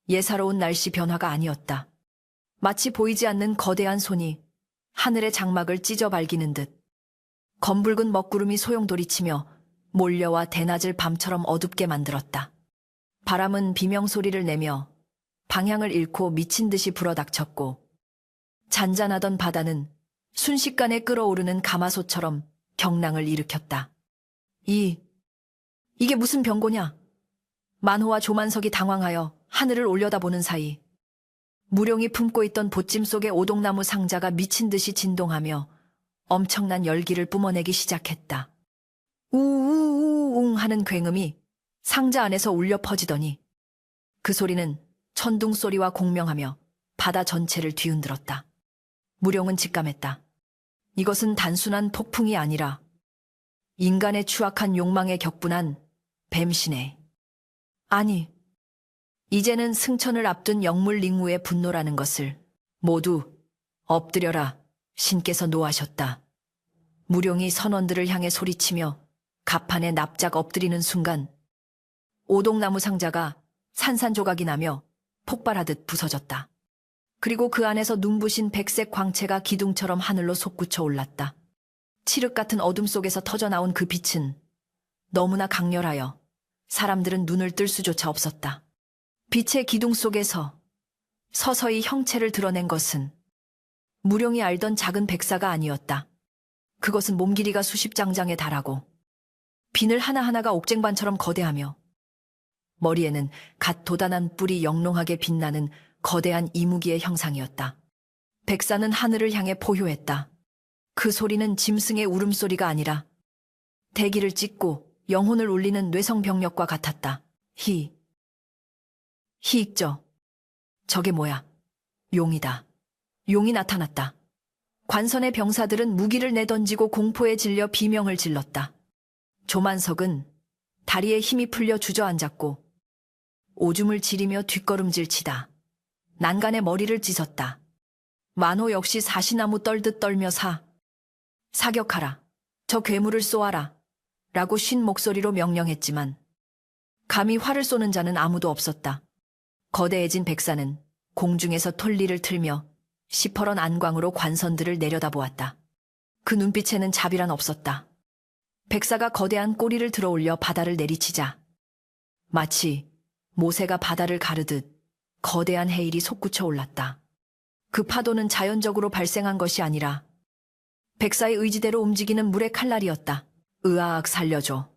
예사로운 날씨 변화가 아니었다. 마치 보이지 않는 거대한 손이 하늘의 장막을 찢어 발기는 듯 검붉은 먹구름이 소용돌이치며 몰려와 대낮을 밤처럼 어둡게 만들었다. 바람은 비명소리를 내며 방향을 잃고 미친 듯이 불어닥쳤고 잔잔하던 바다는 순식간에 끓어오르는 가마솥처럼 경랑을 일으켰다. 이게 무슨 병고냐? 만호와 조만석이 당황하여 하늘을 올려다보는 사이 무룡이 품고 있던 보찜 속의 오동나무 상자가 미친 듯이 진동하며 엄청난 열기를 뿜어내기 시작했다. 우우우웅 하는 굉음이 상자 안에서 울려 퍼지더니 그 소리는 천둥 소리와 공명하며 바다 전체를 뒤흔들었다. 무룡은 직감했다. 이것은 단순한 폭풍이 아니라 인간의 추악한 욕망에 격분한 뱀신의, 아니, 이제는 승천을 앞둔 영물링우의 분노라는 것을 모두 엎드려라, 신께서 노하셨다. 무룡이 선원들을 향해 소리치며 갑판에 납작 엎드리는 순간 오동나무 상자가 산산조각이 나며 폭발하듯 부서졌다. 그리고 그 안에서 눈부신 백색 광채가 기둥처럼 하늘로 솟구쳐 올랐다. 칠흑 같은 어둠 속에서 터져나온 그 빛은 너무나 강렬하여 사람들은 눈을 뜰 수조차 없었다. 빛의 기둥 속에서 서서히 형체를 드러낸 것은 무룡이 알던 작은 백사가 아니었다. 그것은 몸 길이가 수십 장장에 달하고 비늘 하나하나가 옥쟁반처럼 거대하며 머리에는 갓 돋아난 뿔이 영롱하게 빛나는 거대한 이무기의 형상이었다. 백사는 하늘을 향해 포효했다. 그 소리는 짐승의 울음소리가 아니라 대기를 찢고 영혼을 울리는 뇌성병력과 같았다. 히익저. 저게 뭐야? 용이다. 용이 나타났다. 관선의 병사들은 무기를 내던지고 공포에 질려 비명을 질렀다. 조만석은 다리에 힘이 풀려 주저앉았고 오줌을 지리며 뒷걸음질치다 난간에 머리를 찢었다. 만호 역시 사시나무 떨듯 떨며 사격하라. 저 괴물을 쏘아라. 라고 쉰 목소리로 명령했지만 감히 활을 쏘는 자는 아무도 없었다. 거대해진 백사는 공중에서 톨리를 틀며 시퍼런 안광으로 관선들을 내려다보았다. 그 눈빛에는 자비란 없었다. 백사가 거대한 꼬리를 들어올려 바다를 내리치자 마치 모세가 바다를 가르듯 거대한 해일이 솟구쳐 올랐다. 그 파도는 자연적으로 발생한 것이 아니라 백사의 의지대로 움직이는 물의 칼날이었다. 으아악 살려줘.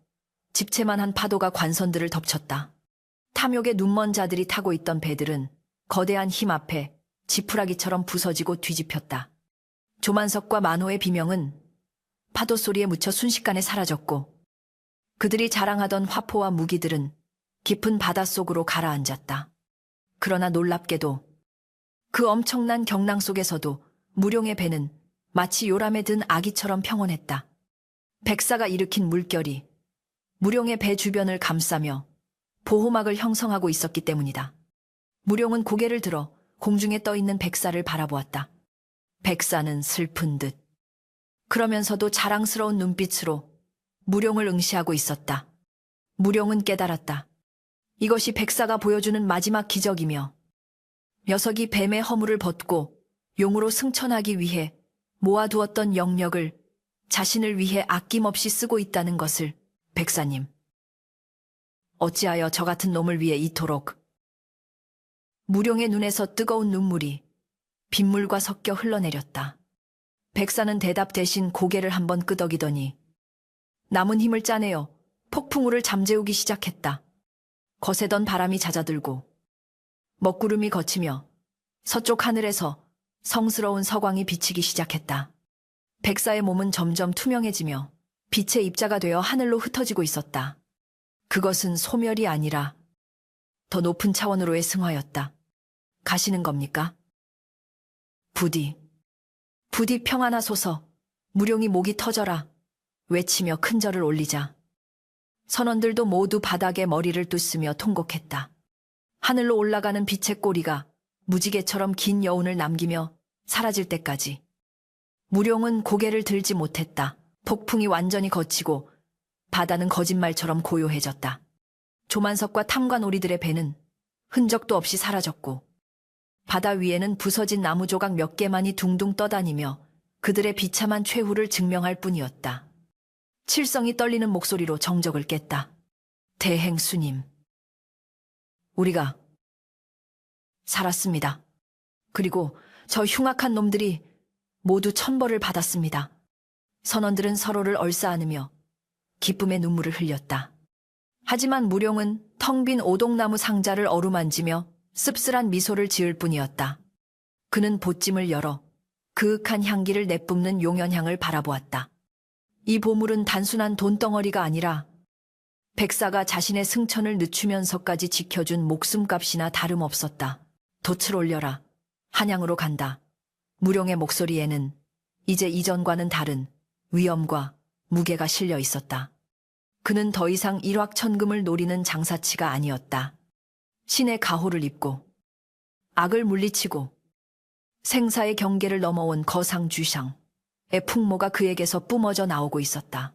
집채만한 파도가 관선들을 덮쳤다. 탐욕에 눈먼 자들이 타고 있던 배들은 거대한 힘 앞에 지푸라기처럼 부서지고 뒤집혔다. 조만석과 만호의 비명은 파도 소리에 묻혀 순식간에 사라졌고 그들이 자랑하던 화포와 무기들은 깊은 바닷속으로 가라앉았다. 그러나 놀랍게도 그 엄청난 경랑 속에서도 무룡의 배는 마치 요람에 든 아기처럼 평온했다. 백사가 일으킨 물결이 무룡의 배 주변을 감싸며 보호막을 형성하고 있었기 때문이다. 무룡은 고개를 들어 공중에 떠 있는 백사를 바라보았다. 백사는 슬픈 듯 그러면서도 자랑스러운 눈빛으로 무룡을 응시하고 있었다. 무룡은 깨달았다. 이것이 백사가 보여주는 마지막 기적이며 녀석이 뱀의 허물을 벗고 용으로 승천하기 위해 모아두었던 영력을 자신을 위해 아낌없이 쓰고 있다는 것을. 백사님, 어찌하여 저 같은 놈을 위해 이토록. 무룡의 눈에서 뜨거운 눈물이 빗물과 섞여 흘러내렸다. 백사는 대답 대신 고개를 한번 끄덕이더니 남은 힘을 짜내어 폭풍우를 잠재우기 시작했다. 거세던 바람이 잦아들고 먹구름이 걷히며 서쪽 하늘에서 성스러운 서광이 비치기 시작했다. 백사의 몸은 점점 투명해지며 빛의 입자가 되어 하늘로 흩어지고 있었다. 그것은 소멸이 아니라 더 높은 차원으로의 승화였다. 가시는 겁니까? 부디 평안하소서. 무룡이 목이 터져라 외치며 큰 절을 올리자 선원들도 모두 바닥에 머리를 뚫으며 통곡했다. 하늘로 올라가는 빛의 꼬리가 무지개처럼 긴 여운을 남기며 사라질 때까지 무룡은 고개를 들지 못했다. 폭풍이 완전히 걷히고 바다는 거짓말처럼 고요해졌다. 조만석과 탐관오리들의 배는 흔적도 없이 사라졌고 바다 위에는 부서진 나무 조각 몇 개만이 둥둥 떠다니며 그들의 비참한 최후를 증명할 뿐이었다. 칠성이 떨리는 목소리로 정적을 깼다. 대행수님, 우리가 살았습니다. 그리고 저 흉악한 놈들이 모두 천벌을 받았습니다. 선원들은 서로를 얼싸안으며 기쁨의 눈물을 흘렸다. 하지만 무룡은 텅 빈 오동나무 상자를 어루만지며 씁쓸한 미소를 지을 뿐이었다. 그는 보찜을 열어 그윽한 향기를 내뿜는 용연향을 바라보았다. 이 보물은 단순한 돈덩어리가 아니라 백사가 자신의 승천을 늦추면서까지 지켜준 목숨값이나 다름없었다. 돛을 올려라. 한양으로 간다. 무룡의 목소리에는 이제 이전과는 다른 위엄과 무게가 실려 있었다. 그는 더 이상 일확천금을 노리는 장사치가 아니었다. 신의 가호를 입고 악을 물리치고 생사의 경계를 넘어온 거상쥐상의 풍모가 그에게서 뿜어져 나오고 있었다.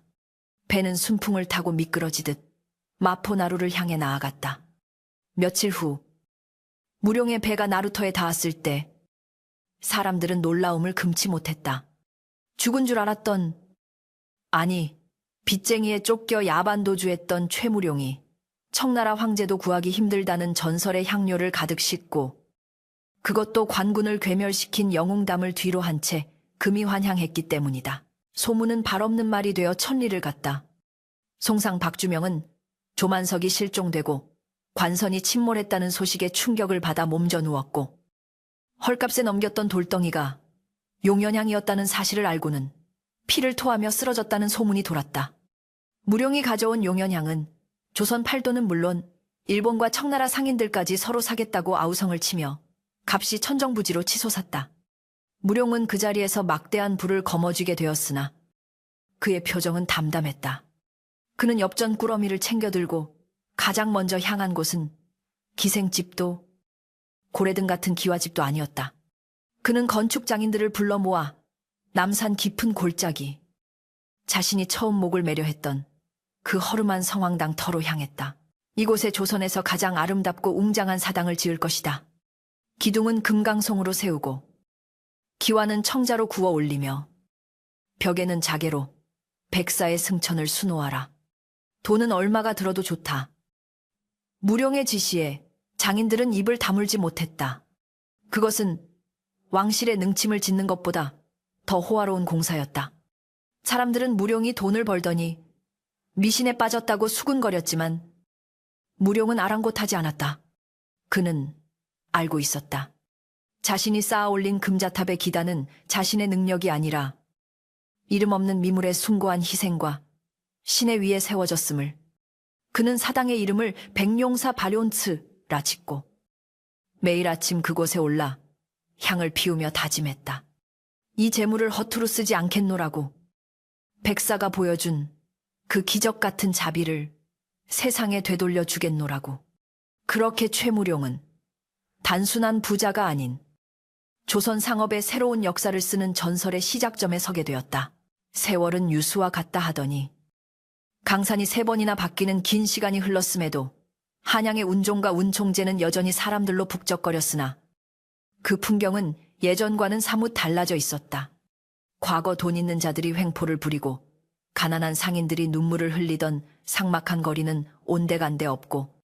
배는 순풍을 타고 미끄러지듯 마포나루를 향해 나아갔다. 며칠 후 무룡의 배가 나루터에 닿았을 때 사람들은 놀라움을 금치 못했다. 죽은 줄 알았던, 아니, 빚쟁이에 쫓겨 야반도주했던 최무룡이 청나라 황제도 구하기 힘들다는 전설의 향료를 가득 싣고 그것도 관군을 괴멸시킨 영웅담을 뒤로 한 채 금이 환향했기 때문이다. 소문은 발없는 말이 되어 천리를 갔다. 송상 박주명은 조만석이 실종되고 관선이 침몰했다는 소식에 충격을 받아 몸져 누웠고 헐값에 넘겼던 돌덩이가 용연향이었다는 사실을 알고는 피를 토하며 쓰러졌다는 소문이 돌았다. 무룡이 가져온 용연향은 조선 팔도는 물론 일본과 청나라 상인들까지 서로 사겠다고 아우성을 치며 값이 천정부지로 치솟았다. 무룡은 그 자리에서 막대한 불을 거머쥐게 되었으나 그의 표정은 담담했다. 그는 엽전 꾸러미를 챙겨들고 가장 먼저 향한 곳은 기생집도 고래등 같은 기와집도 아니었다. 그는 건축장인들을 불러 모아 남산 깊은 골짜기, 자신이 처음 목을 매려 했던 그 허름한 성황당 터로 향했다. 이곳에 조선에서 가장 아름답고 웅장한 사당을 지을 것이다. 기둥은 금강송으로 세우고 기와는 청자로 구워 올리며 벽에는 자개로 백사의 승천을 수놓아라. 돈은 얼마가 들어도 좋다. 무룡의 지시에 장인들은 입을 다물지 못했다. 그것은 왕실의 능침을 짓는 것보다 더 호화로운 공사였다. 사람들은 무룡이 돈을 벌더니 미신에 빠졌다고 수군거렸지만 무룡은 아랑곳하지 않았다. 그는 알고 있었다. 자신이 쌓아올린 금자탑의 기단은 자신의 능력이 아니라 이름 없는 미물의 숭고한 희생과 신의 위에 세워졌음을. 그는 사당의 이름을 백룡사 발욘츠라 짓고 매일 아침 그곳에 올라 향을 피우며 다짐했다. 이 재물을 허투루 쓰지 않겠노라고. 백사가 보여준 그 기적 같은 자비를 세상에 되돌려 주겠노라고. 그렇게 최무룡은 단순한 부자가 아닌 조선 상업의 새로운 역사를 쓰는 전설의 시작점에 서게 되었다. 세월은 유수와 같다 하더니 강산이 3번이나 바뀌는 긴 시간이 흘렀음에도 한양의 운종과 운총제는 여전히 사람들로 북적거렸으나 그 풍경은 예전과는 사뭇 달라져 있었다. 과거 돈 있는 자들이 횡포를 부리고 가난한 상인들이 눈물을 흘리던 삭막한 거리는 온데간데 없고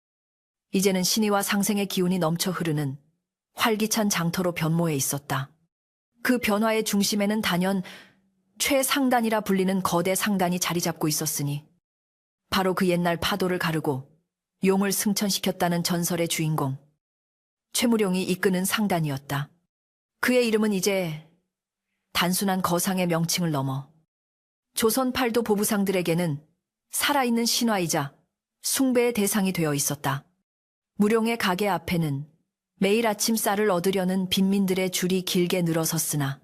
이제는 신의와 상생의 기운이 넘쳐 흐르는 활기찬 장터로 변모해 있었다. 그 변화의 중심에는 단연 최상단이라 불리는 거대 상단이 자리 잡고 있었으니 바로 그 옛날 파도를 가르고 용을 승천시켰다는 전설의 주인공 최무룡이 이끄는 상단이었다. 그의 이름은 이제 단순한 거상의 명칭을 넘어 조선 팔도 보부상들에게는 살아있는 신화이자 숭배의 대상이 되어 있었다. 무룡의 가게 앞에는 매일 아침 쌀을 얻으려는 빈민들의 줄이 길게 늘어섰으나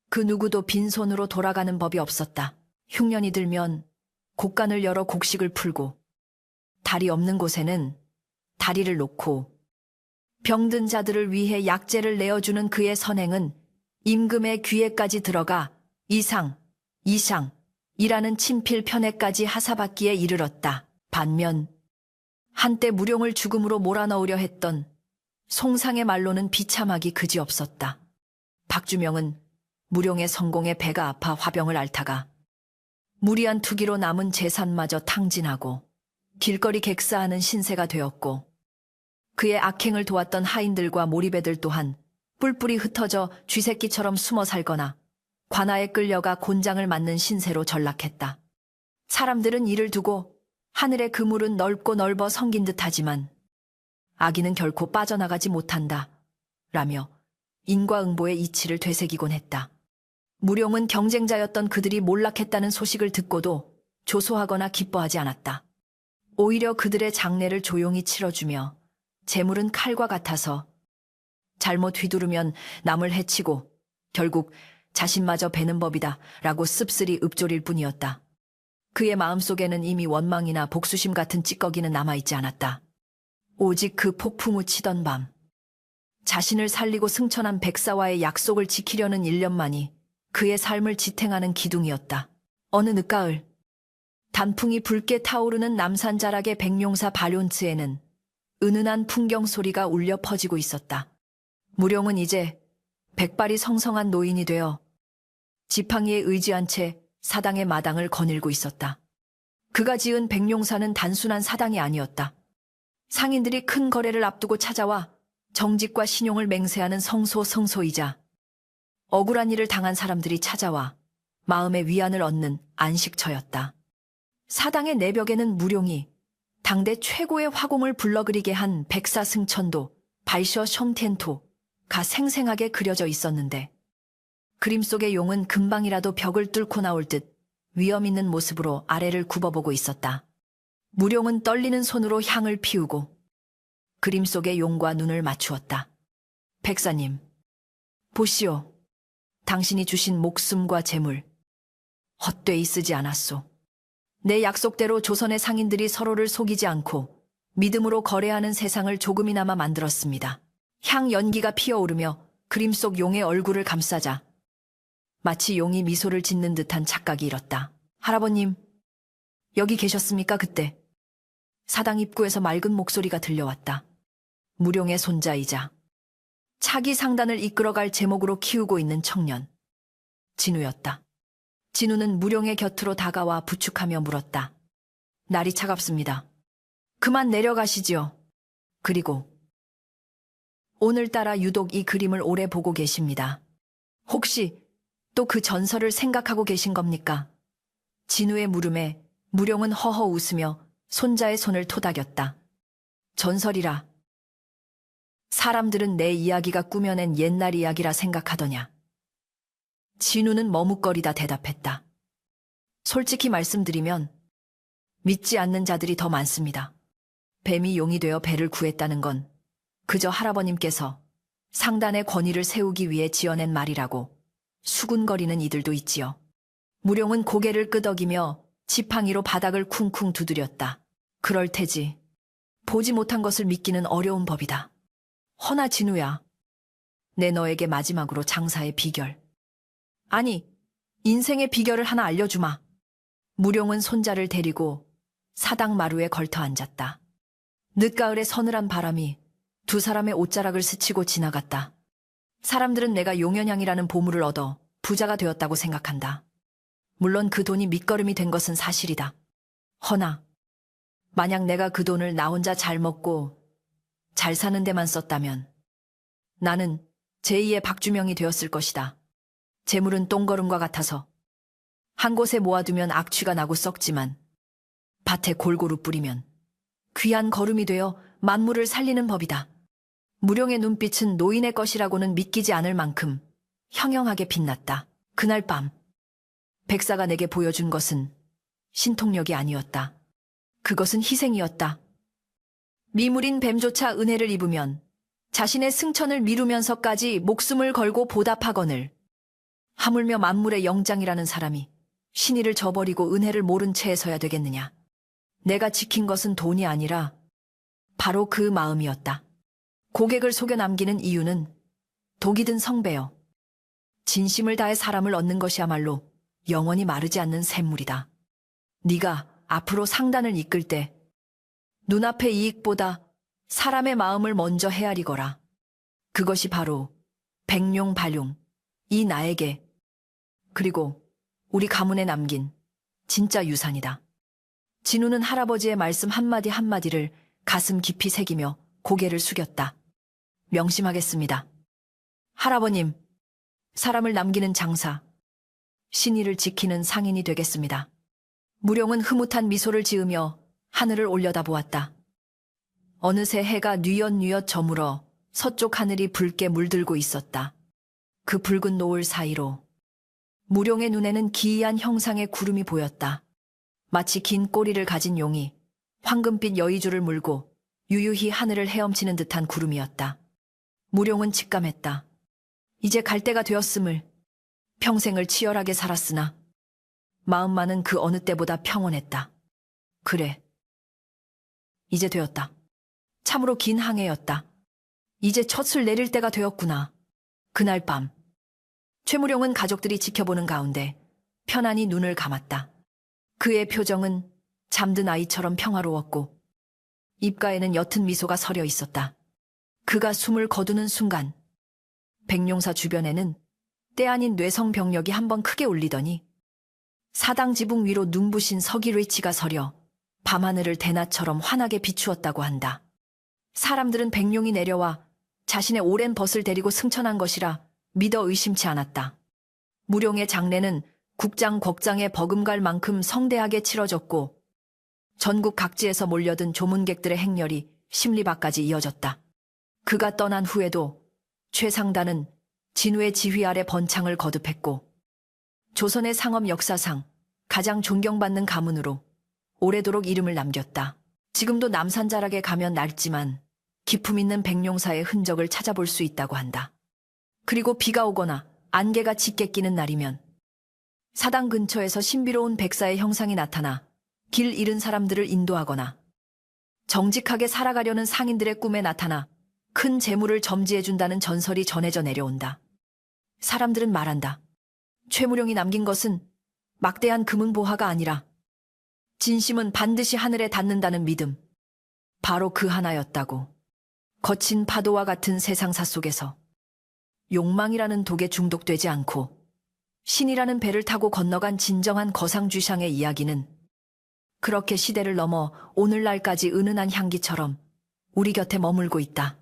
그 누구도 빈손으로 돌아가는 법이 없었다. 흉년이 들면 곡간을 열어 곡식을 풀고 다리 없는 곳에는 다리를 놓고 병든 자들을 위해 약재를 내어주는 그의 선행은 임금의 귀에까지 들어가 이상이라는 친필 편에까지 하사받기에 이르렀다. 반면 한때 무룡을 죽음으로 몰아넣으려 했던 송상의 말로는 비참하기 그지없었다. 박주명은 무룡의 성공에 배가 아파 화병을 앓다가 무리한 투기로 남은 재산마저 탕진하고 길거리 객사하는 신세가 되었고 그의 악행을 도왔던 하인들과 몰입애들 또한 뿔뿔이 흩어져 쥐새끼처럼 숨어 살거나 관아에 끌려가 곤장을 맞는 신세로 전락했다. 사람들은 이를 두고 하늘의 그물은 넓고 넓어 성긴 듯하지만 아기는 결코 빠져나가지 못한다 라며 인과응보의 이치를 되새기곤 했다. 무룡은 경쟁자였던 그들이 몰락했다는 소식을 듣고도 조소하거나 기뻐하지 않았다. 오히려 그들의 장례를 조용히 치러주며 재물은 칼과 같아서 잘못 휘두르면 남을 해치고 결국 자신마저 베는 법이다 라고 씁쓸히 읊조릴 뿐이었다. 그의 마음속에는 이미 원망이나 복수심 같은 찌꺼기는 남아있지 않았다. 오직 그 폭풍우 치던 밤 자신을 살리고 승천한 백사와의 약속을 지키려는 일념만이 그의 삶을 지탱하는 기둥이었다. 어느 늦가을 단풍이 붉게 타오르는 남산자락의 백룡사 발욘츠에는 은은한 풍경 소리가 울려 퍼지고 있었다. 무룡은 이제 백발이 성성한 노인이 되어 지팡이에 의지한 채 사당의 마당을 거닐고 있었다. 그가 지은 백룡사는 단순한 사당이 아니었다. 상인들이 큰 거래를 앞두고 찾아와 정직과 신용을 맹세하는 성소이자 억울한 일을 당한 사람들이 찾아와 마음의 위안을 얻는 안식처였다. 사당의 내벽에는 무룡이 당대 최고의 화공을 불러그리게 한 백사승천도 발셔 숑텐토가 생생하게 그려져 있었는데 그림 속의 용은 금방이라도 벽을 뚫고 나올 듯 위험 있는 모습으로 아래를 굽어보고 있었다. 무룡은 떨리는 손으로 향을 피우고 그림 속의 용과 눈을 맞추었다. 백사님, 보시오. 당신이 주신 목숨과 재물 헛되이 쓰지 않았소. 내 약속대로 조선의 상인들이 서로를 속이지 않고 믿음으로 거래하는 세상을 조금이나마 만들었습니다. 향 연기가 피어오르며 그림 속 용의 얼굴을 감싸자 마치 용이 미소를 짓는 듯한 착각이 일었다. 할아버님, 여기 계셨습니까 그때? 사당 입구에서 맑은 목소리가 들려왔다. 무룡의 손자이자 차기 상단을 이끌어갈 제목으로 키우고 있는 청년 진우였다. 진우는 무룡의 곁으로 다가와 부축하며 물었다. 날이 차갑습니다. 그만 내려가시지요. 그리고 오늘따라 유독 이 그림을 오래 보고 계십니다. 혹시 또 그 전설을 생각하고 계신 겁니까? 진우의 물음에 무룡은 허허 웃으며 손자의 손을 토닥였다. 전설이라. 사람들은 내 이야기가 꾸며낸 옛날 이야기라 생각하더냐. 진우는 머뭇거리다 대답했다. 솔직히 말씀드리면 믿지 않는 자들이 더 많습니다. 뱀이 용이 되어 배를 구했다는 건 그저 할아버님께서 상단의 권위를 세우기 위해 지어낸 말이라고 수군거리는 이들도 있지요. 무룡은 고개를 끄덕이며 지팡이로 바닥을 쿵쿵 두드렸다. 그럴 테지. 보지 못한 것을 믿기는 어려운 법이다. 허나 진우야, 내 너에게 마지막으로 장사의 비결. 아니, 인생의 비결을 하나 알려주마. 무룡은 손자를 데리고 사당 마루에 걸터 앉았다. 늦가을의 서늘한 바람이 두 사람의 옷자락을 스치고 지나갔다. 사람들은 내가 용연향이라는 보물을 얻어 부자가 되었다고 생각한다. 물론 그 돈이 밑거름이 된 것은 사실이다. 허나 만약 내가 그 돈을 나 혼자 잘 먹고 잘 사는 데만 썼다면 나는 제2의 박주명이 되었을 것이다. 재물은 똥거름과 같아서 한 곳에 모아두면 악취가 나고 썩지만 밭에 골고루 뿌리면 귀한 거름이 되어 만물을 살리는 법이다. 무룡의 눈빛은 노인의 것이라고는 믿기지 않을 만큼 형형하게 빛났다. 그날 밤 백사가 내게 보여준 것은 신통력이 아니었다. 그것은 희생이었다. 미물인 뱀조차 은혜를 입으면 자신의 승천을 미루면서까지 목숨을 걸고 보답하거늘 하물며 만물의 영장이라는 사람이 신의를 저버리고 은혜를 모른 채 서야 되겠느냐. 내가 지킨 것은 돈이 아니라 바로 그 마음이었다. 고객을 속여 남기는 이유는 독이 든 성배여. 진심을 다해 사람을 얻는 것이야말로 영원히 마르지 않는 샘물이다. 네가 앞으로 상단을 이끌 때 눈앞의 이익보다 사람의 마음을 먼저 헤아리거라. 그것이 바로 백룡발룡, 이 나에게 그리고 우리 가문에 남긴 진짜 유산이다. 진우는 할아버지의 말씀 한마디 한마디를 가슴 깊이 새기며 고개를 숙였다. 명심하겠습니다. 할아버님, 사람을 남기는 장사, 신의를 지키는 상인이 되겠습니다. 무룡은 흐뭇한 미소를 지으며 하늘을 올려다보았다. 어느새 해가 뉘엿뉘엿 저물어 서쪽 하늘이 붉게 물들고 있었다. 그 붉은 노을 사이로 무룡의 눈에는 기이한 형상의 구름이 보였다. 마치 긴 꼬리를 가진 용이 황금빛 여의주를 물고 유유히 하늘을 헤엄치는 듯한 구름이었다. 무룡은 직감했다. 이제 갈 때가 되었음을. 평생을 치열하게 살았으나 마음만은 그 어느 때보다 평온했다. 그래. 이제 되었다. 참으로 긴 항해였다. 이제 첫술 내릴 때가 되었구나. 그날 밤 최무룡은 가족들이 지켜보는 가운데 편안히 눈을 감았다. 그의 표정은 잠든 아이처럼 평화로웠고 입가에는 옅은 미소가 서려 있었다. 그가 숨을 거두는 순간 백룡사 주변에는 때 아닌 뇌성병력이 한번 크게 울리더니 사당 지붕 위로 눈부신 서기뢰치가 서려 밤하늘을 대낮처럼 환하게 비추었다고 한다. 사람들은 백룡이 내려와 자신의 오랜 벗을 데리고 승천한 것이라 믿어 의심치 않았다. 무룡의 장례는 국장 궐장에 버금갈 만큼 성대하게 치러졌고 전국 각지에서 몰려든 조문객들의 행렬이 심리밖까지 이어졌다. 그가 떠난 후에도 최상단은 진우의 지휘 아래 번창을 거듭했고 조선의 상업 역사상 가장 존경받는 가문으로 오래도록 이름을 남겼다. 지금도 남산자락에 가면 낡지만 기품 있는 백룡사의 흔적을 찾아볼 수 있다고 한다. 그리고 비가 오거나 안개가 짙게 끼는 날이면 사당 근처에서 신비로운 백사의 형상이 나타나 길 잃은 사람들을 인도하거나 정직하게 살아가려는 상인들의 꿈에 나타나 큰 재물을 점지해준다는 전설이 전해져 내려온다. 사람들은 말한다. 최무룡이 남긴 것은 막대한 금은보화가 아니라 진심은 반드시 하늘에 닿는다는 믿음. 바로 그 하나였다고. 거친 파도와 같은 세상사 속에서 욕망이라는 독에 중독되지 않고 신이라는 배를 타고 건너간 진정한 거상쥐상의 이야기는 그렇게 시대를 넘어 오늘날까지 은은한 향기처럼 우리 곁에 머물고 있다.